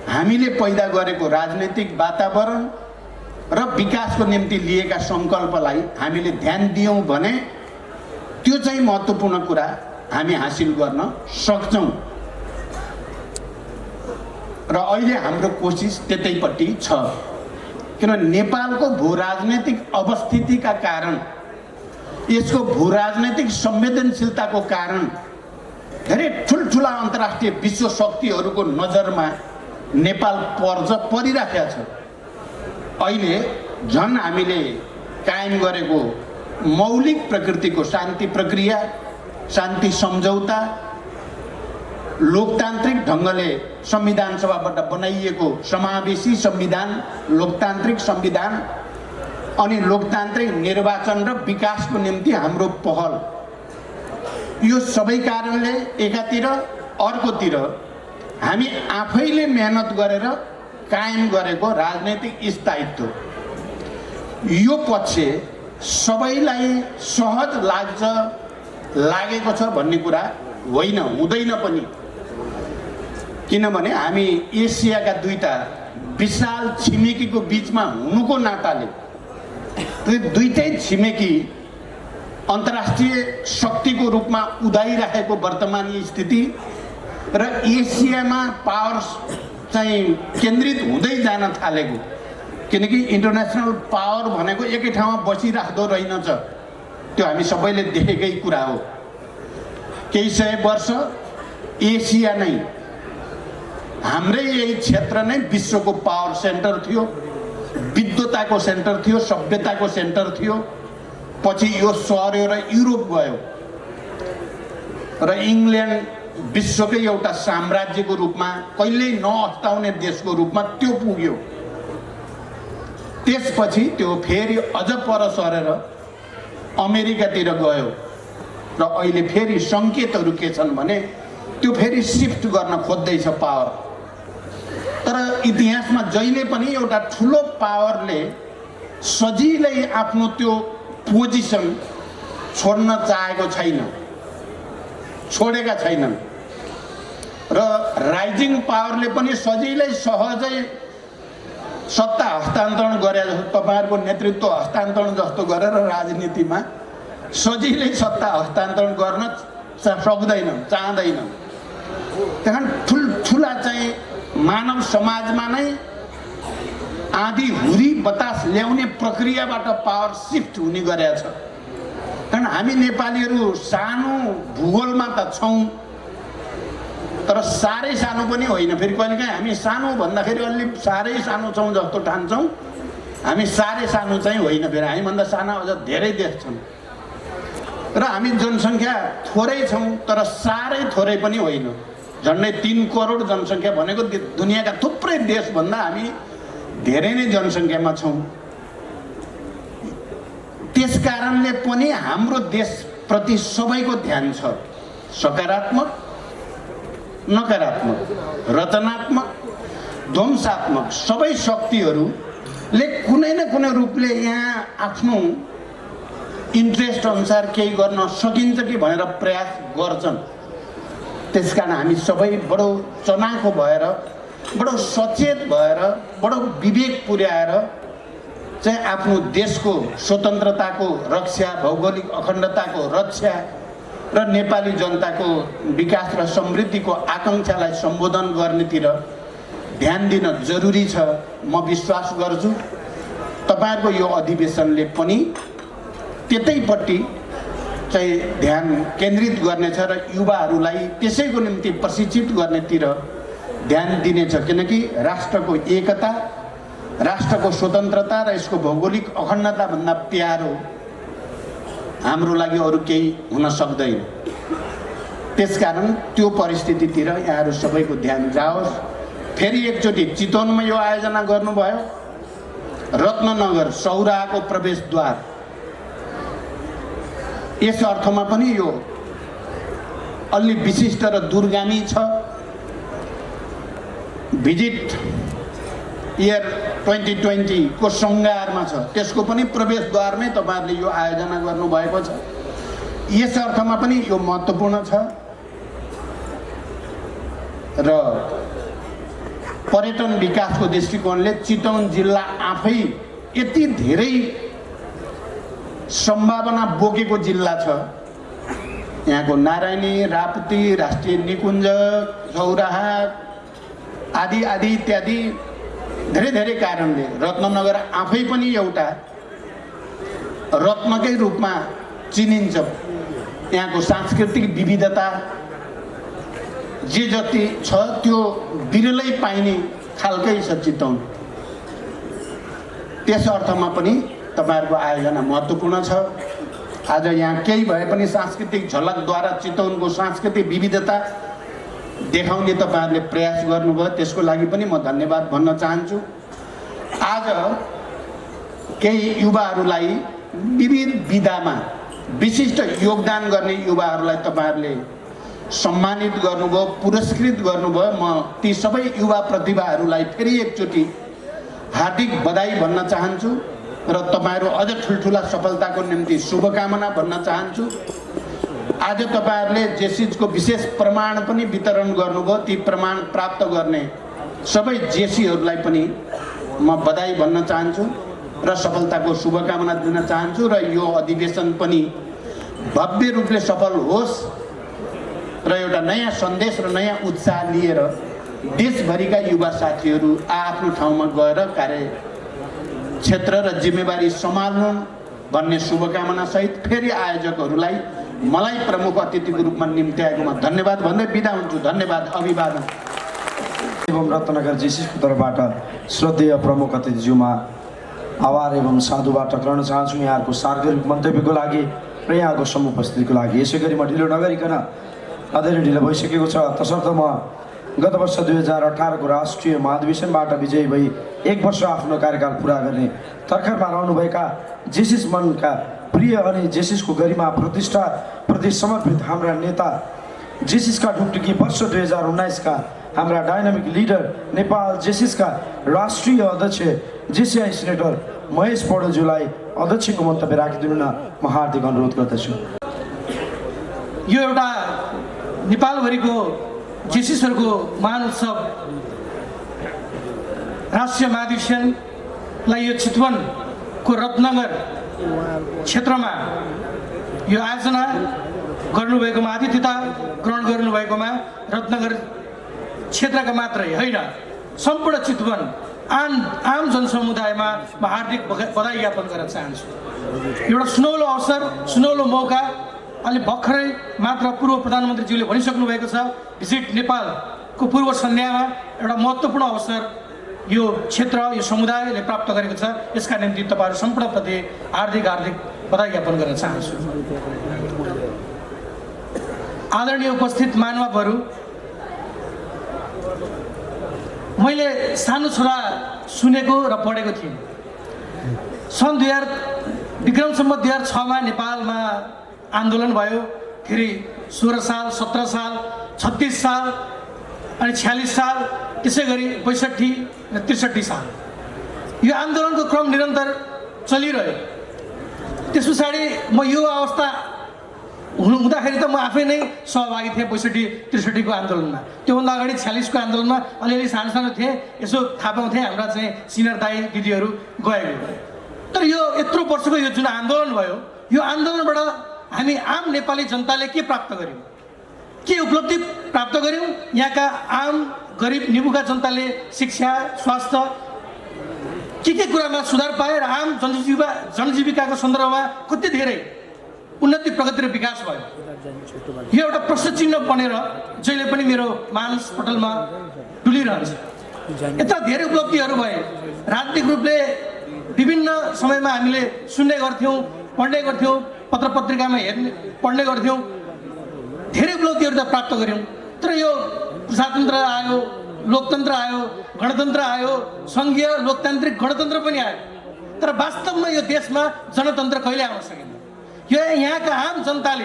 हामीले पैदा गरेको राजनैतिक वातावरण र विकासको निम्ति लिएका सङ्कल्पलाई हामीले ध्यान दियौँ भने त्यो चाहिँ महत्त्वपूर्ण कुरा हामी हासिल गर्न सक्छौँ। र अहिले हाम्रो कोसिस त्यतैपट्टि छ। किनभने नेपालको भूराजनैतिक अवस्थितिका कारण, यसको भूराजनैतिक संवेदनशीलताको कारण धेरै ठुल्ठुला अन्तर्राष्ट्रिय विश्व शक्तिहरूको नजरमा नेपाल परिराखेको छ। अहिले झन् हामीले कायम गरेको मौलिक प्रकृतिको शान्ति प्रक्रिया, शान्ति सम्झौता, लोकतान्त्रिक ढङ्गले संविधान सभाबाट बनाइएको समावेशी संविधान, लोकतान्त्रिक संविधान अनि लोकतान्त्रिक निर्वाचन र विकासको निम्ति हाम्रो पहल यो सबै कारणले एकातिर अर्कोतिर हामी आफैले मेहनत गरेर कायम गरेको राजनैतिक स्थायित्व यो पक्ष सबैलाई सहज लागेको छ भन्ने कुरा होइन, हुँदैन पनि। किनभने हामी एसियाका दुईटा विशाल छिमेकीको बिचमा हुनुको नाताले त्यो दुईटै छिमेकी अन्तर्राष्ट्रिय शक्तिको रूपमा उदाइरहेको वर्तमान स्थिति र एसियामा पावर चाहिँ केन्द्रित हुँदै जान थालेको, किनकि इन्टरनेसनल पावर भनेको एकै ठाउँमा बसिराख्दो रहेनछ, त्यो हामी सबैले देखेकै कुरा हो। केही सय वर्ष एसिया नै हाम्रै यही क्षेत्र नै विश्वको पावर सेन्टर थियो, विद्वताको सेन्टर थियो, सभ्यताको सेन्टर थियो। पछि यो सर्यो र युरोप गयो र इङ्ल्यान्ड विश्वकै एउटा साम्राज्यको रूपमा, कहिल्यै नअस्ताउने देशको रूपमा त्यो पुग्यो। त्यसपछि त्यो फेरि अझ पर सरेर अमेरिकातिर गयो र अहिले फेरि सङ्केतहरू के छन् भने त्यो फेरि सिफ्ट गर्न खोज्दैछ पावर। तर इतिहासमा जहिले पनि एउटा ठुलो पावरले सजिलै आफ्नो त्यो पोजिसन छोड्न चाहेको छैन, छोडेका छैनन्। र राइजिङ पावरले पनि सजिलै सहजै सत्ता हस्तान्तरण गरे जस्तो, तपाईँहरूको नेतृत्व हस्तान्तरण जस्तो गरेर राजनीतिमा सजिलै सत्ता हस्तान्तरण गर्न सक्दैनन्, चाहँदैनन्। त्यही कारण ठुल्ठुला चाहिँ मानव समाजमा नै आधी हुरी बतास ल्याउने प्रक्रियाबाट पावर सिफ्ट हुने गरेको छ। कारण हामी नेपालीहरू सानो भूगोलमा त छौँ, तर साह्रै सानो पनि होइन। फेरि कहिलेकाहीँ हामी सानो भन्दाखेरि अलि साह्रै सानो छौँ जस्तो ठान्छौँ। हामी साह्रै सानो चाहिँ होइन, फेरि हामीभन्दा साना अझ धेरै देश छन् र हामी जनसङ्ख्या थोरै छौँ, तर साह्रै थोरै पनि होइन। झन्डै 3 करोड जनसङ्ख्या भनेको दुनियाँका थुप्रै देशभन्दा हामी धेरै नै जनसङ्ख्यामा छौँ। त्यस कारणले पनि हाम्रो देशप्रति सबैको ध्यान छ, सकारात्मक, नकारात्मक, रचनात्मक, ध्वंसात्मक सबै शक्तिहरूले कुनै न कुनै रूपले यहाँ आफ्नो इन्ट्रेस्ट अनुसार केही गर्न सकिन्छ कि भनेर प्रयास गर्छन्। त्यसकारण हामी सबै बडो चनाखो भएर, बडो सचेत भएर, बडो विवेक पुर्याएर चाहिँ आफ्नो देशको स्वतन्त्रताको रक्षा, भौगोलिक अखण्डताको रक्षा र नेपाली जनताको विकास र समृद्धिको आकाङ्क्षालाई सम्बोधन गर्नेतिर ध्यान दिन जरुरी छ। म विश्वास गर्छु तपाईँहरूको यो अधिवेशनले पनि त्यतैपट्टि चाहिँ ध्यान केन्द्रित गर्नेछ र युवाहरूलाई त्यसैको निम्ति प्रशिक्षित गर्नेतिर ध्यान दिनेछ। किनकि राष्ट्रको एकता, राष्ट्रको स्वतन्त्रता र यसको भौगोलिक अखण्डताभन्दा प्यारो हाम्रो लागि अरू केही हुन सक्दैन। त्यसकारण त्यो परिस्थितितिर यहाँहरू सबैको ध्यान जाओस्। फेरि एकचोटि चितवनमा यो आयोजना गर्नुभयो, रत्ननगर सौराहाको प्रवेशद्वार, यस अर्थमा पनि यो अलि विशिष्ट र दूरगामी छ। भिजिट इयर 2020 को सङ्घारमा छ, त्यसको पनि प्रवेशद्वारमै तपाईँहरूले यो आयोजना गर्नुभएको छ। यस अर्थमा पनि यो महत्त्वपूर्ण छ र पर्यटन विकासको दृष्टिकोणले चितवन जिल्ला आफै यति धेरै सम्भावना बोकेको जिल्ला छ। यहाँको नारायणी, राप्ती, राष्ट्रिय निकुञ्ज, सौराहा आदि आदि इत्यादि धेरै धेरै कारणले रत्ननगर आफै पनि एउटा रत्नकै रूपमा चिनिन्छ। यहाँको सांस्कृतिक विविधता जे जति छ त्यो बिरलै पाइने खालकै छ चितवन। त्यस अर्थमा पनि तपाईँहरूको आयोजना महत्त्वपूर्ण छ। आज यहाँ केही भए पनि सांस्कृतिक झलकद्वारा चितवनको सांस्कृतिक विविधता देखाउने तपाईँहरूले प्रयास गर्नुभयो, त्यसको लागि पनि म धन्यवाद भन्न चाहन्छु। आज केही युवाहरूलाई विविध विधामा विशिष्ट योगदान गर्ने युवाहरूलाई तपाईँहरूले सम्मानित गर्नुभयो, पुरस्कृत गर्नुभयो। म ती सबै युवा प्रतिभाहरूलाई फेरि एकचोटि हार्दिक बधाई भन्न चाहन्छु र तपाईँहरू अझ ठुल्ठुला सफलताको निम्ति शुभकामना भन्न चाहन्छु। आज तपाईँहरूले जेसिजको विशेष प्रमाण पनि वितरण गर्नुभयो। ती प्रमाण प्राप्त गर्ने सबै जेसीहरूलाई पनि म बधाई भन्न चाहन्छु र सफलताको शुभकामना दिन चाहन्छु र यो अधिवेशन पनि भव्य रूपले सफल होस् र एउटा नयाँ सन्देश र नयाँ उत्साह लिएर देशभरिका युवा साथीहरू आफ्नो ठाउँमा गएर कार्य क्षेत्र र जिम्मेवारी सम्हाल्नुन् भन्ने शुभकामना सहित फेरि आयोजकहरूलाई मलाई प्रमुख अतिथिको रूपमा निम्त्याएकोमा धन्यवाद भन्दै बिदा हुन्छु। धन्यवाद, अभिवादन। एवं रत्नगर जेसीको तर्फबाट श्रद्धेय प्रमुख अतिथिज्यूमा आभार एवं साधुवाद गर्न चाहन्छु यहाँहरूको सार्वजनिक मन्तव्यको लागि र यहाँको समुपस्थितिको लागि। यसै गरी म ढिलो नगरिकन अझै ढिलो भइसकेको छ, तसर्थ म गत वर्ष 2018को राष्ट्रिय महाधिवेशनबाट विजयी भई 1 वर्ष आफ्नो कार्यकाल पुरा गर्ने तर्खरमा रहनुभएका जेसिस मनका प्रिय अनि जेसिसको गरिमा प्रतिष्ठा प्रति समर्पित हाम्रा नेता जेसिसका ढुकढुकी वर्ष 2019का हाम्रा डाइनामिक लिडर नेपाल जेसिसका राष्ट्रिय अध्यक्ष जेसिआई सिनेटर महेश पौडेलज्यूलाई अध्यक्षको मन्तव्य राखिदिनु न म हार्दिक अनुरोध गर्दछु। यो एउटा नेपालभरिको जेसिसहरूको महान उत्सव राष्ट्रिय महाधिवेशनलाई यो चितवनको रत्नगर क्षेत्रमा यो आयोजना गर्नुभएकोमा, आतिथ्यता ग्रहण गर्नुभएकोमा रत्नगर क्षेत्रका मात्रै होइन सम्पूर्ण चितवन आम जनसमुदायमा म हार्दिक बधाई ज्ञापन गर्न चाहन्छु। एउटा सुनौलो अवसर, सुनौलो मौका। अहिले भर्खरै मात्र पूर्व प्रधानमन्त्रीज्यूले भनिसक्नु भएको छ, भिजिट नेपालको पूर्व सन्ध्यामा एउटा महत्त्वपूर्ण अवसर यो क्षेत्र, यो समुदायले प्राप्त गरेको छ। यसका निम्ति तपाईँहरू सम्पूर्णप्रति हार्दिक बधाई ज्ञापन गर्न चाहन्छु। आदरणीय उपस्थित महानुभावहरू, मैले सानो छोरा सुनेको र पढेको थिएँ। सन् 2000 विक्रम सम्वत 2006मा नेपालमा आन्दोलन भयो, फेरि 16 साल, 17 साल, 36 साल अनि 46 साल, त्यसै गरी 65 र 63 साल यो आन्दोलनको क्रम निरन्तर चलिरह्यो। त्यस पछाडि म युवा अवस्था हुँदाखेरि त म आफै नै सहभागी थिएँ 65-63को आन्दोलनमा। त्योभन्दा अगाडि 46को आन्दोलनमा अलिअलि सानो सानो थिएँ, यसो थाहा पाउँथेँ हाम्रा चाहिँ सिनियर दाई दिदीहरू गएको। तर यो यत्रो वर्षको यो जुन आन्दोलन भयो, यो आन्दोलनबाट हामी आम नेपाली जनताले के प्राप्त गर्यौँ, के उपलब्धि प्राप्त गर्यौँ? यहाँका आम गरिब निमुखा जनताले शिक्षा, स्वास्थ्य के कुरामा सुधार पाए र आम जनजीविकाको सन्दर्भमा कति धेरै उन्नति, प्रगति र विकास भयो। यो एउटा प्रश्न चिन्ह बनेर जहिले पनि मेरो मानस पटलमा डुलिरहन्छ। यत्र धेरै उपलब्धिहरू भए। राजनीतिक रूपले विभिन्न समयमा हामीले सुन्ने गर्थ्यौँ, पढ्ने गर्थ्यौँ, पत्र पत्रिकामा पढ्ने गर्थ्यौँ, धेरै उपलब्धिहरू त प्राप्त गऱ्यौँ। तर यो प्रजातन्त्र आयो, लोकतन्त्र आयो, गणतन्त्र आयो, सङ्घीय लोकतान्त्रिक गणतन्त्र पनि आयो। तर वास्तवमा यो देशमा जनतन्त्र कहिले आउन सकेन। यो यहाँको आम जनताले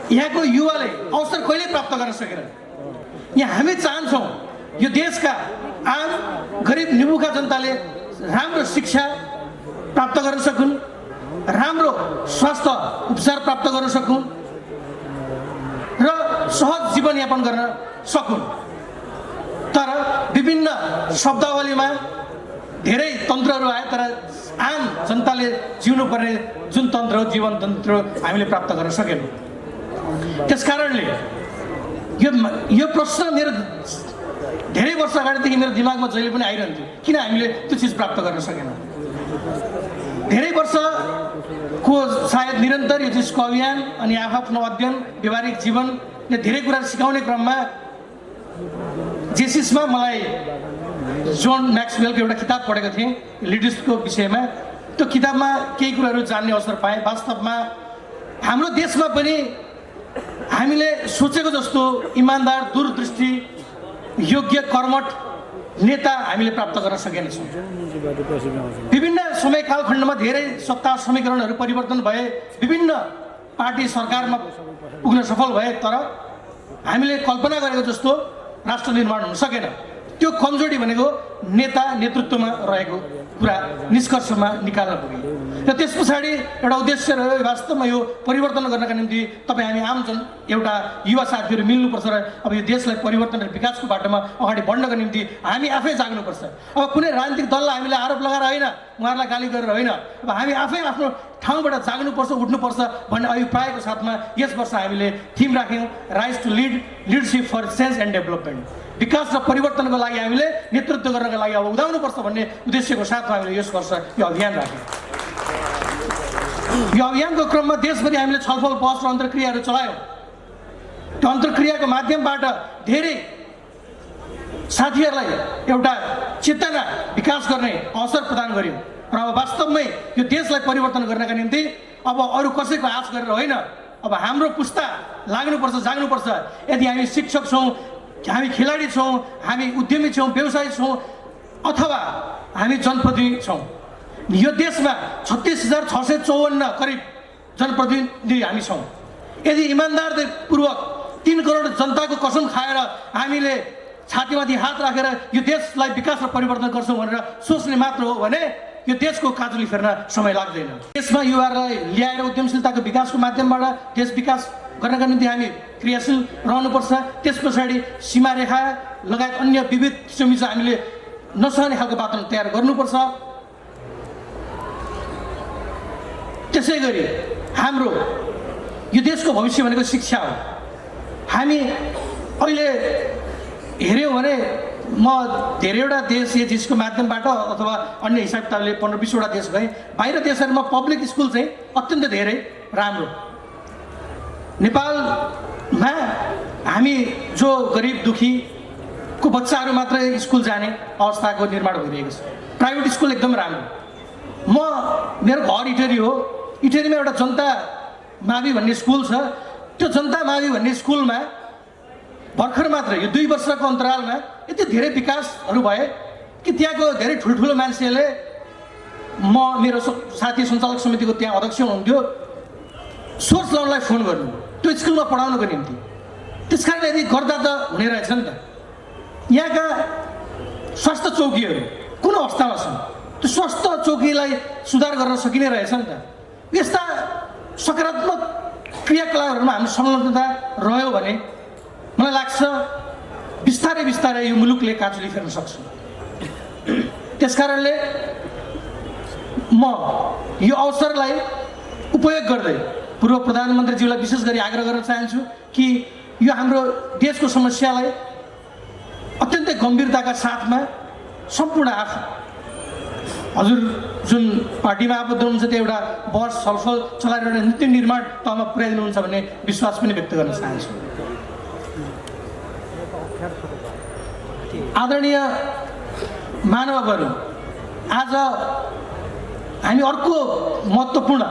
यहाँको युवाले अवसर कहिले प्राप्त गर्न सकेन। यहाँ हामी चाहन्छौँ यो देशका आम गरिब निमुखा जनताले राम्रो शिक्षा प्राप्त गर्न सकुन्, राम्रो स्वास्थ्य उपचार प्राप्त गर्न सकुन् र सहज जीवनयापन गर्न सकुन्। तर विभिन्न शब्दावलीमा धेरै तन्त्रहरू आए, तर आम जनताले जिउनुपर्ने जुन तन्त्र हो, जीवन तन्त्र हामीले प्राप्त गर्न सकेनौँ। त्यस कारणले यो प्रश्न मेरो धेरै वर्ष अगाडिदेखि मेरो दिमागमा जहिले पनि आइरहन्थ्यो, किन हामीले त्यो चिज प्राप्त गर्न सकेनौँ। धेरै वर्षको सायद निरन्तर यो चिजको अभियान अनि आफ्नो अध्ययन, व्यवहारिक जीवनले धेरै कुरा सिकाउने क्रममा जेसिसमा मलाई जोन म्याक्सवेलको एउटा किताब पढेको थिएँ लिडरसिपको विषयमा। त्यो किताबमा केही कुराहरू जान्ने अवसर पाएँ। वास्तवमा हाम्रो देशमा पनि हामीले सोचेको जस्तो इमान्दार, दूरदृष्टि, योग्य, कर्मठ नेता हामीले प्राप्त गर्न सकेनछौँ। विभिन्न समय कालखण्डमा धेरै सत्ता समीकरणहरू परिवर्तन भए, विभिन्न पार्टी सरकारमा पुग्न सफल भए, तर हामीले कल्पना गरेको जस्तो राष्ट्र निर्माण हुन सकेन। त्यो कमजोरी भनेको नेता नेतृत्वमा रहेको कुरा निष्कर्षमा निकाल्न पुगे र त्यस पछाडि एउटा उद्देश्य रह्यो वास्तवमा यो परिवर्तन गर्नका निम्ति तपाईँ हामी आम जन एउटा युवा साथीहरू मिल्नुपर्छ र अब यो देशलाई परिवर्तन र विकासको बाटोमा अगाडि बढ्नका निम्ति हामी आफै जाग्नुपर्छ। अब कुनै राजनीतिक दललाई हामीले आरोप लगाएर होइन, उहाँहरूलाई गाली गरेर होइन, अब हामी आफै आफ्नो ठाउँबाट जाग्नुपर्छ, उठ्नुपर्छ भन्ने अभिप्रायको साथमा यस वर्ष हामीले थिम राख्यौँ, rise to leadership for change and development. विकास र परिवर्तनको लागि हामीले नेतृत्व गर्नका लागि अब उदाउनुपर्छ भन्ने उद्देश्यको साथमा हामीले यस वर्ष यो अभियान राख्यौँ। यो अभियानको क्रममा देशभरि हामीले छलफल बहस र अन्तर्क्रियाहरू चलायौँ। त्यो अन्तर्क्रियाको माध्यमबाट धेरै साथीहरूलाई एउटा चेतना विकास गर्ने अवसर प्रदान गर्यौँ र अब वास्तवमै यो देशलाई परिवर्तन गर्नका निम्ति अब अरू कसैको आश गरेर होइन, अब हाम्रो पुस्ता लाग्नुपर्छ, जाग्नुपर्छ। यदि हामी शिक्षक छौँ, हामी खेलाडी छौँ, हामी उद्यमी छौँ, व्यवसायी छौँ, अथवा हामी जनप्रतिनिधि छौँ, यो देशमा 36,654 करिब जनप्रतिनिधि हामी छौँ। यदि इमान्दारपूर्वक 3 करोड जनताको कसम खाएर हामीले छातीमाथि हात राखेर यो देशलाई विकास र परिवर्तन गर्छौँ भनेर सोच्ने मात्र हो भने यो देशको काजुली फेर्न समय लाग्दैन। देशमा युवाहरूलाई ल्याएर उद्यमशीलताको विकासको माध्यमबाट देश विकास गर्नका निम्ति हामी क्रियाशील रहनुपर्छ। त्यस पछाडि सीमारेखा लगायत अन्य विविध किसिमको हामीले नसहने खालको वातावरण तयार गर्नुपर्छ। त्यसै गरी हाम्रो यो देशको भविष्य भनेको शिक्षा हो। हामी अहिले हेऱ्यौँ भने म धेरैवटा देश जिसको माध्यमबाट अथवा अन्य हिसाब किताबले 15-20वटा देश गएँ। बाहिर देशहरूमा पब्लिक स्कुल चाहिँ अत्यन्त धेरै राम्रो। नेपालमा हामी जो गरिब दुखीको बच्चाहरू मात्रै स्कुल जाने अवस्थाको निर्माण भइरहेको छ। प्राइभेट स्कुल एकदम राम्रो। मेरो घर इटरी हो, इटरीमा एउटा जनता मावि भन्ने स्कुल छ। त्यो जनता मावि भन्ने स्कुलमा भर्खर मात्र यो 2 वर्षको अन्तरालमा यति धेरै विकासहरू भए कि त्यहाँको धेरै ठुल्ठुलो मान्छेले मेरो साथी सञ्चालक समितिको त्यहाँ अध्यक्ष हुनुहुन्थ्यो, सोर्स लाउनलाई फोन गर्नु त्यो स्कुलमा पढाउनको निम्ति। त्यस कारण यदि गर्दा त हुने रहेछ नि त। यहाँका स्वास्थ्य चौकीहरू कुन अवस्थामा छन्, त्यो स्वास्थ्य चौकीलाई सुधार गर्न सकिने रहेछ नि त। यस्ता सकारात्मक क्रियाकलापहरूमा हाम्रो संलग्नता रह्यो भने मलाई लाग्छ बिस्तारै बिस्तारै यो मुलुकले काजुली फेर्न सक्छ। त्यस कारणले म यो अवसरलाई उपयोग गर्दै पूर्व प्रधानमन्त्रीज्यूलाई विशेष गरी आग्रह गर्न चाहन्छु कि यो हाम्रो देशको समस्यालाई अत्यन्तै गम्भीरताका साथमा सम्पूर्ण हजुर जुन पार्टीमा आबद्ध हुनुहुन्छ त्यो एउटा बहस छलफल चलाएर एउटा नीति निर्माण तहमा पुर्याइदिनुहुन्छ भन्ने विश्वास पनि व्यक्त गर्न चाहन्छु। आदरणीय महानुभावहरू, आज हामी अर्को महत्त्वपूर्ण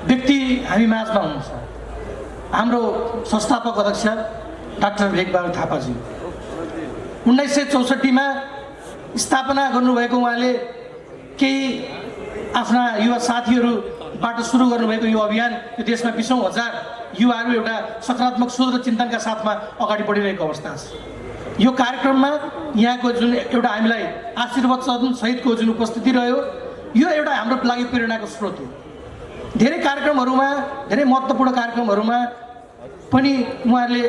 व्यक्ति हामी माझमा हुनुहुन्छ। हाम्रो संस्थापक अध्यक्ष डाक्टर भेगबहादुर थापाजी 1964मा स्थापना गर्नुभएको उहाँले केही आफ्ना युवा साथीहरूबाट सुरु गर्नुभएको यो अभियान यो देशमा 20औं हजार युवाहरू एउटा सकारात्मक सोच र चिन्तनका साथमा अगाडि बढिरहेको अवस्था छ। यो कार्यक्रममा यहाँको जुन एउटा हामीलाई आशीर्वाद सहितको जुन उपस्थिति रह्यो यो एउटा हाम्रो लागि प्रेरणाको स्रोत हो। धेरै कार्यक्रमहरूमा, धेरै महत्त्वपूर्ण कार्यक्रमहरूमा पनि उहाँहरूले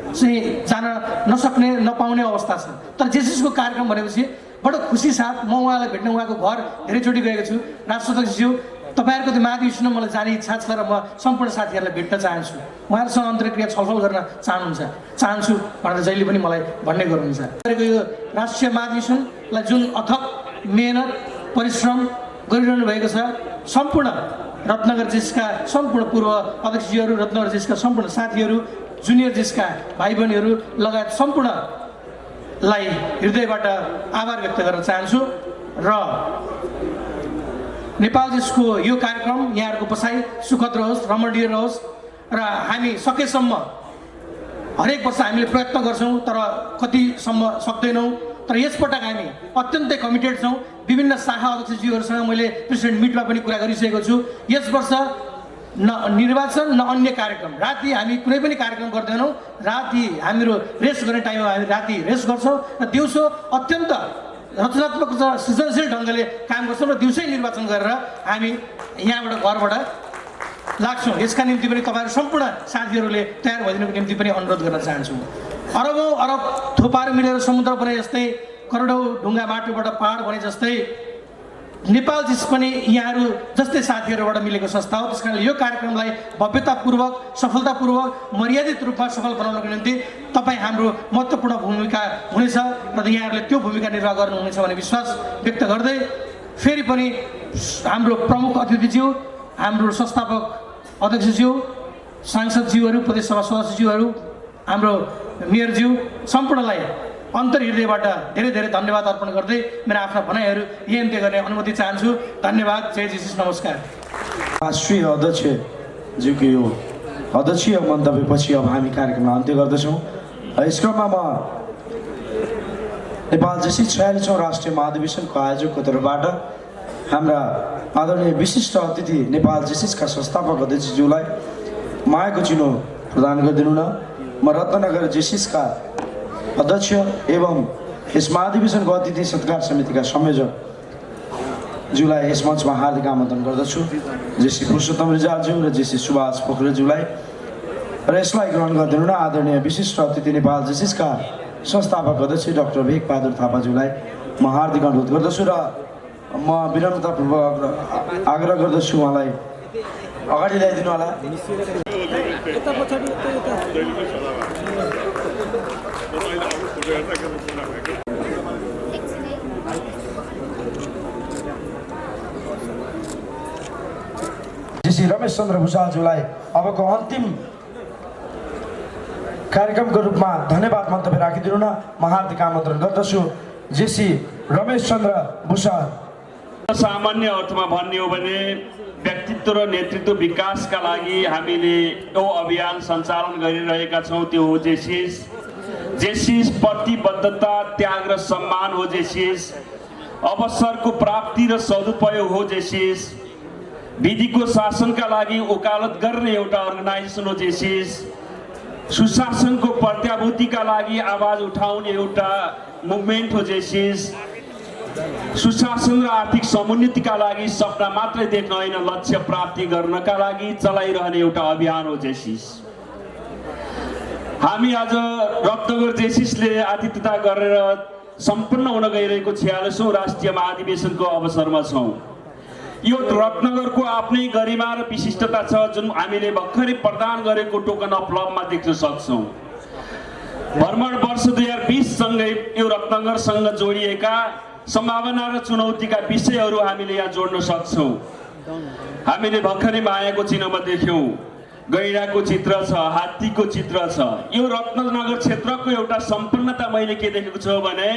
चाहिँ जान नसक्ने नपाउने अवस्था छ। तर जेसिसको कार्यक्रम भनेपछि बडो खुसी साथ म उहाँलाई भेट्न उहाँको घर धेरैचोटि गएको छु। राष्ट्रध्यक्षज्यू, तपाईँहरूको त्यो महाधिवेशनमा मलाई जाने इच्छा छ र म सम्पूर्ण साथीहरूलाई भेट्न चाहन्छु, उहाँहरूसँग अन्तर्क्रिया छलफल गर्न चाहन्छु भनेर जहिले पनि मलाई भन्ने गर्नुहुन्छ। यो राष्ट्रिय महाधिवेशनलाई जुन अथक मेहनत परिश्रम गरिरहनु भएको छ, सम्पूर्ण रत्नगर जिसका सम्पूर्ण पूर्व अध्यक्षज्यूहरू, रत्नगर जिसका सम्पूर्ण साथीहरू, जुनियर जिसका भाइ बहिनीहरू लगायत सम्पूर्णलाई हृदयबाट आभार व्यक्त गर्न चाहन्छु र नेपाल जिसको यो कार्यक्रम यहाँहरूको बसाइ सुखद रहोस्, रमणीय रहोस् र हामी सकेसम्म हरेक वर्ष हामीले प्रयत्न गर्छौँ तर कतिसम्म सक्दैनौँ। तर यसपटक हामी अत्यन्तै कमिटेड छौँ। विभिन्न शाखा अध्यक्षज्यूहरूसँग मैले प्रेसिडेन्ट मिटमा पनि कुरा गरिसकेको छु। यस वर्ष न निर्वाचन न अन्य कार्यक्रम, राति हामी कुनै पनि कार्यक्रम गर्दैनौँ। राति हाम्रो रेस्ट गर्ने टाइममा हामी राति रेस्ट गर्छौँ र दिउँसो अत्यन्त रचनात्मक र सृजनशील ढङ्गले काम गर्छौँ र दिउँसै निर्वाचन गरेर हामी यहाँबाट घरबाट लाग्छौँ। यसका निम्ति पनि तपाईँहरू सम्पूर्ण साथीहरूले तयार भइदिनुको निम्ति पनि अनुरोध गर्न चाहन्छु। अरबौँ अरब थोपाहरू मिलेर समुद्र बने जस्तै, करोडौँ ढुङ्गा माटोबाट पहाड बने जस्तै नेपाल चिज पनि यहाँहरू जस्तै साथीहरूबाट मिलेको संस्था हो। त्यस कारणले यो कार्यक्रमलाई भव्यतापूर्वक, सफलतापूर्वक, मर्यादित रूपमा सफल बनाउनको निम्ति तपाईँ हाम्रो महत्त्वपूर्ण भूमिका हुनेछ र यहाँहरूले त्यो भूमिका निर्वाह गर्नुहुनेछ भन्ने विश्वास व्यक्त गर्दै फेरि पनि हाम्रो प्रमुख अतिथिज्यू, हाम्रो संस्थापक अध्यक्षज्यू, सांसदज्यूहरू, प्रदेशसभा सदस्यज्यूहरू, हाम्रो मेयरज्यू सम्पूर्णलाई अन्तर्हृदयबाट धेरै धेरै धन्यवाद अर्पण गर्दै मेरा आफ्ना भनाइहरू यही अन्त्य गर्ने अनुमति चाहन्छु। धन्यवाद। जय जीसस। नमस्कार। राष्ट्रिय अध्यक्षज्यूको यो अध्यक्षीय मन्तव्यपछि अब हामी कार्यक्रमलाई अन्त्य गर्दछौँ। यस क्रममा म नेपाल जेसिस 46औं राष्ट्रिय महाधिवेशनको आयोजकको तर्फबाट हाम्रा आदरणीय विशिष्ट अतिथि नेपाल जेसिसका संस्थापक अध्यक्षज्यूलाई मायाको चिनो प्रदान गरिदिनु न। म रत्नगर जेसिसका अध्यक्ष एवं यस महाधिवेशनको अतिथि सत्कार समितिका संयोजक ज्यूलाई यस मञ्चमा हार्दिक आमन्त्रण गर्दछु। जेसी पुरुषोत्तम रिजालज्यू र जेसी सुभाष पोखरेलज्यूलाई र यसलाई ग्रहण गरिदिनु न। आदरणीय विशिष्ट अतिथि नेपाल जेसिसका संस्थापक अध्यक्ष डाक्टर भेग बहादुर थापाज्यूलाई म हार्दिक अनुरोध गर्दछु र म विनम्रतापूर्वक आग्रह गर्दछु उहाँलाई अगाडि ल्याइदिनु होला। जेसी रमेश चन्द्र भुषालज्यूलाई अबको अन्तिम कार्यक्रमको रूपमा धन्यवाद मन्तव्य राखिदिनु न। म हार्दिक आमन्त्रण गर्दछु जेसी रमेश चन्द्र भुषाल। सामान्य अर्थमा भन्ने हो भने व्यक्तित्व र नेतृत्व विकासका लागि हामीले यो अभियान सञ्चालन गरिरहेका छौँ। त्यो हो जेसिस। जेसिस प्रतिबद्धता, त्याग र सम्मान हो जेसिस। अवसरको प्राप्ति र सदुपयोग हो जेसिस। विधिको शासनका लागि वकालत गर्ने एउटा अर्गनाइजेसन हो जेसिस। सुशासनको प्रत्याभूतिका लागि आवाज उठाउने एउटा मुभमेन्ट हो जेसिस। सुशासन र आर्थिक समुन्नतिका लागि सपना मात्रै देख्न होइन, लक्ष्य प्राप्ति गर्नका लागि चलाइरहने एउटा अभियान हो जेसिस। हामी आज रत्नगर जेसिसले आतिथ्यता गरेर सम्पन्न हुन गइरहेको 46औं राष्ट्रिय महाधिवेशनको अवसरमा छौँ। यो रत्नगरको आफ्नै गरिमा र विशिष्टता छ जुन हामीले भर्खरै प्रदान गरेको टोकन अफ लभमा देख्न सक्छौँ। भ्रमण वर्ष 2020 सँगै यो रत्नगरसँग जोडिएका सम्भावना र चुनौतीका विषयहरू हामीले यहाँ जोड्न सक्छौँ। हामीले भर्खरै मायाको चिन्हमा देख्यौँ, गैँडाको चित्र छ, हात्तीको चित्र छ। यो रत्नगर क्षेत्रको एउटा सम्पन्नता मैले के देखेको छु भने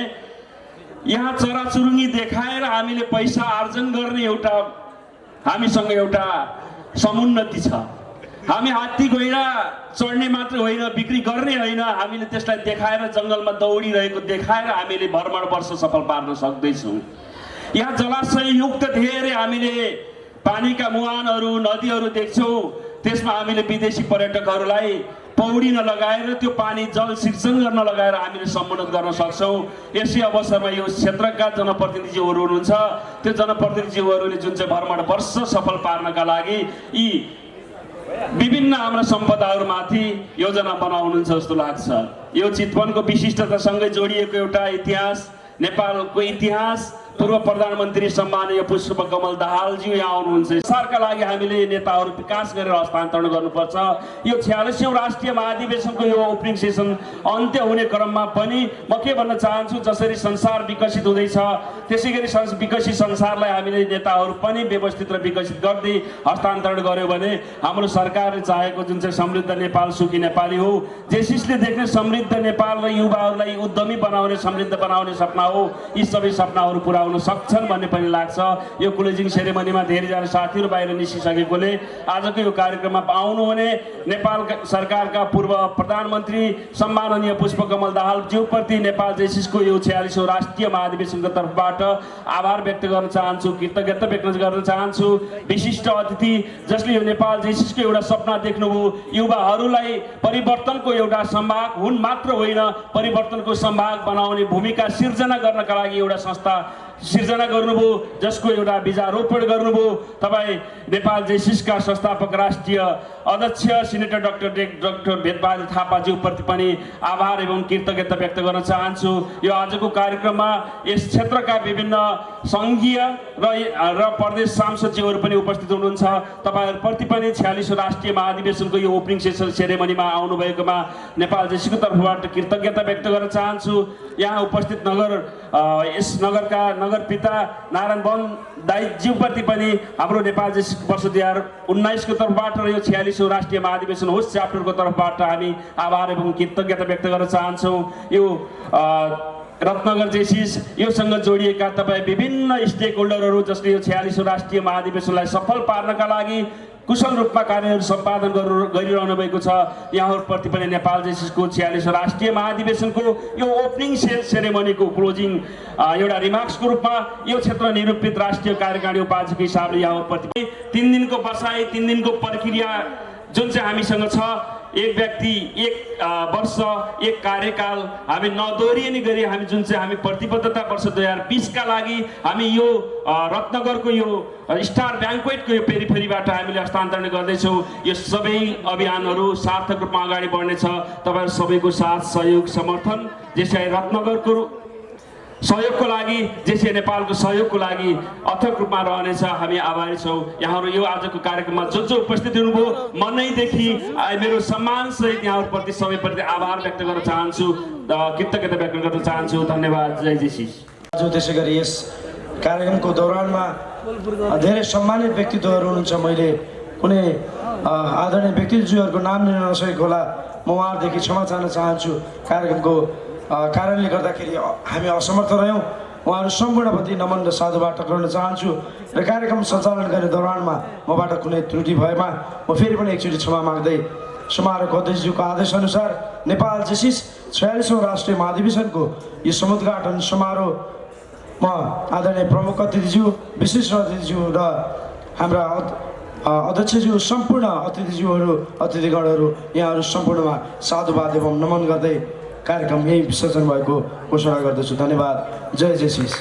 यहाँ चराचुरुङ्गी देखाएर हामीले पैसा आर्जन गर्ने एउटा हामीसँग एउटा समुन्नति छ। हामी हात्ती गैँडा चढ्ने मात्र होइन, बिक्री गर्ने होइन, हामीले त्यसलाई देखाएर जङ्गलमा दौडिरहेको देखाएर हामीले भ्रमण वर्ष सफल पार्न सक्दैछौँ। यहाँ जलाशययुक्त धेरै हामीले पानीका मुहानहरू, नदीहरू देख्छौँ। त्यसमा हामीले विदेशी पर्यटकहरूलाई पौडिन लगाएर त्यो पानी जल सिर्जन गर्न लगाएर हामीले सम्बोधन गर्न सक्छौँ। यसै अवसरमा यो क्षेत्रका जनप्रतिनिधिहरू हुनुहुन्छ, त्यो जनप्रतिनिधिहरूले जुन चाहिँ भ्रमण वर्ष सफल पार्नका लागि यी विभिन्न हाम्रा सम्पदाहरूमाथि योजना बनाउनुहुन्छ जस्तो लाग्छ। यो चितवनको विशिष्टतासँगै जोडिएको एउटा इतिहास, नेपालको इतिहास। पूर्व प्रधानमन्त्री सम्माननीय पुष्पकमल दाहालज्यू यहाँ आउनुहुन्छ। सरकारका लागि हामीले नेताहरू विकास गरेर हस्तान्तरण गर्नुपर्छ। यो 46औं राष्ट्रिय महाधिवेशनको यो ओपनिङ सेसन अन्त्य हुने क्रममा पनि म के भन्न चाहन्छु, जसरी संसार विकसित हुँदैछ त्यसै गरी विकसित संसारलाई हामीले नेताहरू पनि व्यवस्थित र विकसित गर्दै हस्तान्तरण गर्यो भने हाम्रो सरकारले चाहेको जुन चाहिँ समृद्ध नेपाल, सुखी नेपाली हो, जेसिसले देख्ने समृद्ध नेपाल र युवाहरूलाई उद्यमी बनाउने, समृद्ध बनाउने सपना हो, यी सबै सपनाहरू पुरा आउन सक्छन् भन्ने पनि लाग्छ। यो क्लोजिङ सेरेमनीमा धेरैजना साथीहरू बाहिर निस्किसकेकोले आजको यो कार्यक्रममा आउनुहुने नेपाल सरकारका पूर्व प्रधानमन्त्री सम्माननीय पुष्पकमल दाहालज्यूप्रति नेपाल जेसिसको यो 46औं राष्ट्रिय महाधिवेशनको तर्फबाट आभार व्यक्त गर्न चाहन्छु, कृतज्ञता व्यक्त गर्न चाहन्छु। विशिष्ट अतिथि जसले यो नेपाल जेसिसको एउटा सपना देख्नुभयो, युवाहरूलाई परिवर्तनको एउटा संवाहक हुन् मात्र होइन, परिवर्तनको संवाहक बनाउने भूमिका सिर्जना गर्नका लागि एउटा संस्था सिर्जना गर्नुभयो, जसको एउटा बीजारोपण गर्नुभयो। तपाईँ नेपाल जेसिसका संस्थापक राष्ट्रिय अध्यक्ष सिनेटर डाक्टर भेदबहादुर थापाज्यूप्रति पनि आभार एवं कृतज्ञता व्यक्त गर्न चाहन्छु। यो आजको कार्यक्रममा यस क्षेत्रका विभिन्न सङ्घीय र प्रदेश सांसदज्यूहरू पनि उपस्थित हुनुहुन्छ। तपाईँहरूप्रति पनि 46औं राष्ट्रिय महाधिवेशनको यो ओपनिङ सेरेमनीमा आउनुभएकोमा नेपाल जेसिसको तर्फबाट कृतज्ञता व्यक्त गर्न चाहन्छु। यहाँ उपस्थित यस नगरका नगरपिता नारायण वन दाइज्यूप्रति पनि हाम्रो नेपाल जेसिस वर्ष 2019को तर्फबाट र यो 46औं राष्ट्रिय महाधिवेशन होस् च्याप्टरको तर्फबाट हामी आभार एवं कृतज्ञता व्यक्त गर्न चाहन्छौँ। यो रत्नगर जेसिस योसँग जोडिएका तपाईँ विभिन्न स्टेक होल्डरहरू जसले यो 46औं राष्ट्रिय महाधिवेशनलाई सफल पार्नका लागि कुशल रूपमा कार्यहरू सम्पादन गरिरहनु भएको छ। यहाँहरूप्रति पनि नेपाल जेसिसको 46औं राष्ट्रिय महाधिवेशनको यो ओपनिङ सेरेमनीको क्लोजिङ एउटा रिमार्क्सको रूपमा यो क्षेत्र निरूपित राष्ट्रिय कार्यकारिणी उपाध्यक्षको हिसाबले यहाँहरूप्रति 3 दिनको बसाइ 3 दिनको प्रक्रिया जुन चाहिँ हामीसँग छ, एक व्यक्ति 1 वर्ष 1 कार्यकाल हामी नदोहोरिने गरी हामी जुन चाहिँ हामी प्रतिबद्धता वर्ष 2020 का लागि हामी यो रत्नगरको यो स्टार ब्याङ्क्वेटको यो पेरिफेरीबाट हामीले हस्तान्तरण गर्दैछौँ। यो सबै अभियानहरू सार्थक रूपमा अगाडि बढ्नेछ। तपाईँहरू सबैको साथ सहयोग समर्थन जेसिआई रत्नगरको सहयोगको लागि, जेसिआई नेपालको सहयोगको लागि अथक रूपमा रहनेछ। हामी आभारी छौँ। यहाँहरू यो आजको कार्यक्रममा जो उपस्थित हुनुभयो मनैदेखि मेरो सम्मानसहित यहाँहरूप्रति सबैप्रति आभार व्यक्त गर्न चाहन्छु, कृतज्ञता व्यक्त गर्न चाहन्छु। धन्यवाद। जय जेसिस। त्यसै गरी यस कार्यक्रमको दौरानमा धेरै सम्मानित व्यक्तित्वहरू हुनुहुन्छ। मैले कुनै आदरणीय व्यक्तित्वहरूको नाम लिन नसकेको होला, म उहाँहरूदेखि क्षमा चाहन चाहन्छु। कार्यक्रमको कारणले गर्दाखेरि हामी असमर्थ रह्यौँ। उहाँहरू सम्पूर्णप्रति नमन र साधुवाद टक्राउन चाहन्छु र कार्यक्रम सञ्चालन गर्ने दौरानमा मबाट कुनै त्रुटि भएमा म फेरि पनि एकचोटि क्षमा माग्दै समारोहको अध्यक्षज्यूको आदेशअनुसार नेपाल जेसिस 46औं राष्ट्रिय महाधिवेशनको यो समुद्घाटन समारोहमा आदरणीय प्रमुख अतिथिज्यू, विशिष्ट अतिथिज्यू र हाम्रा अध्यक्षज्यू, सम्पूर्ण अतिथिज्यूहरू, अतिथिगणहरू, यहाँहरू सम्पूर्णमा साधुवाद एवं नमन गर्दै कार्यक्रम यही विसर्जन भएको घोषणा गर्दछु। धन्यवाद। जय जेसिस।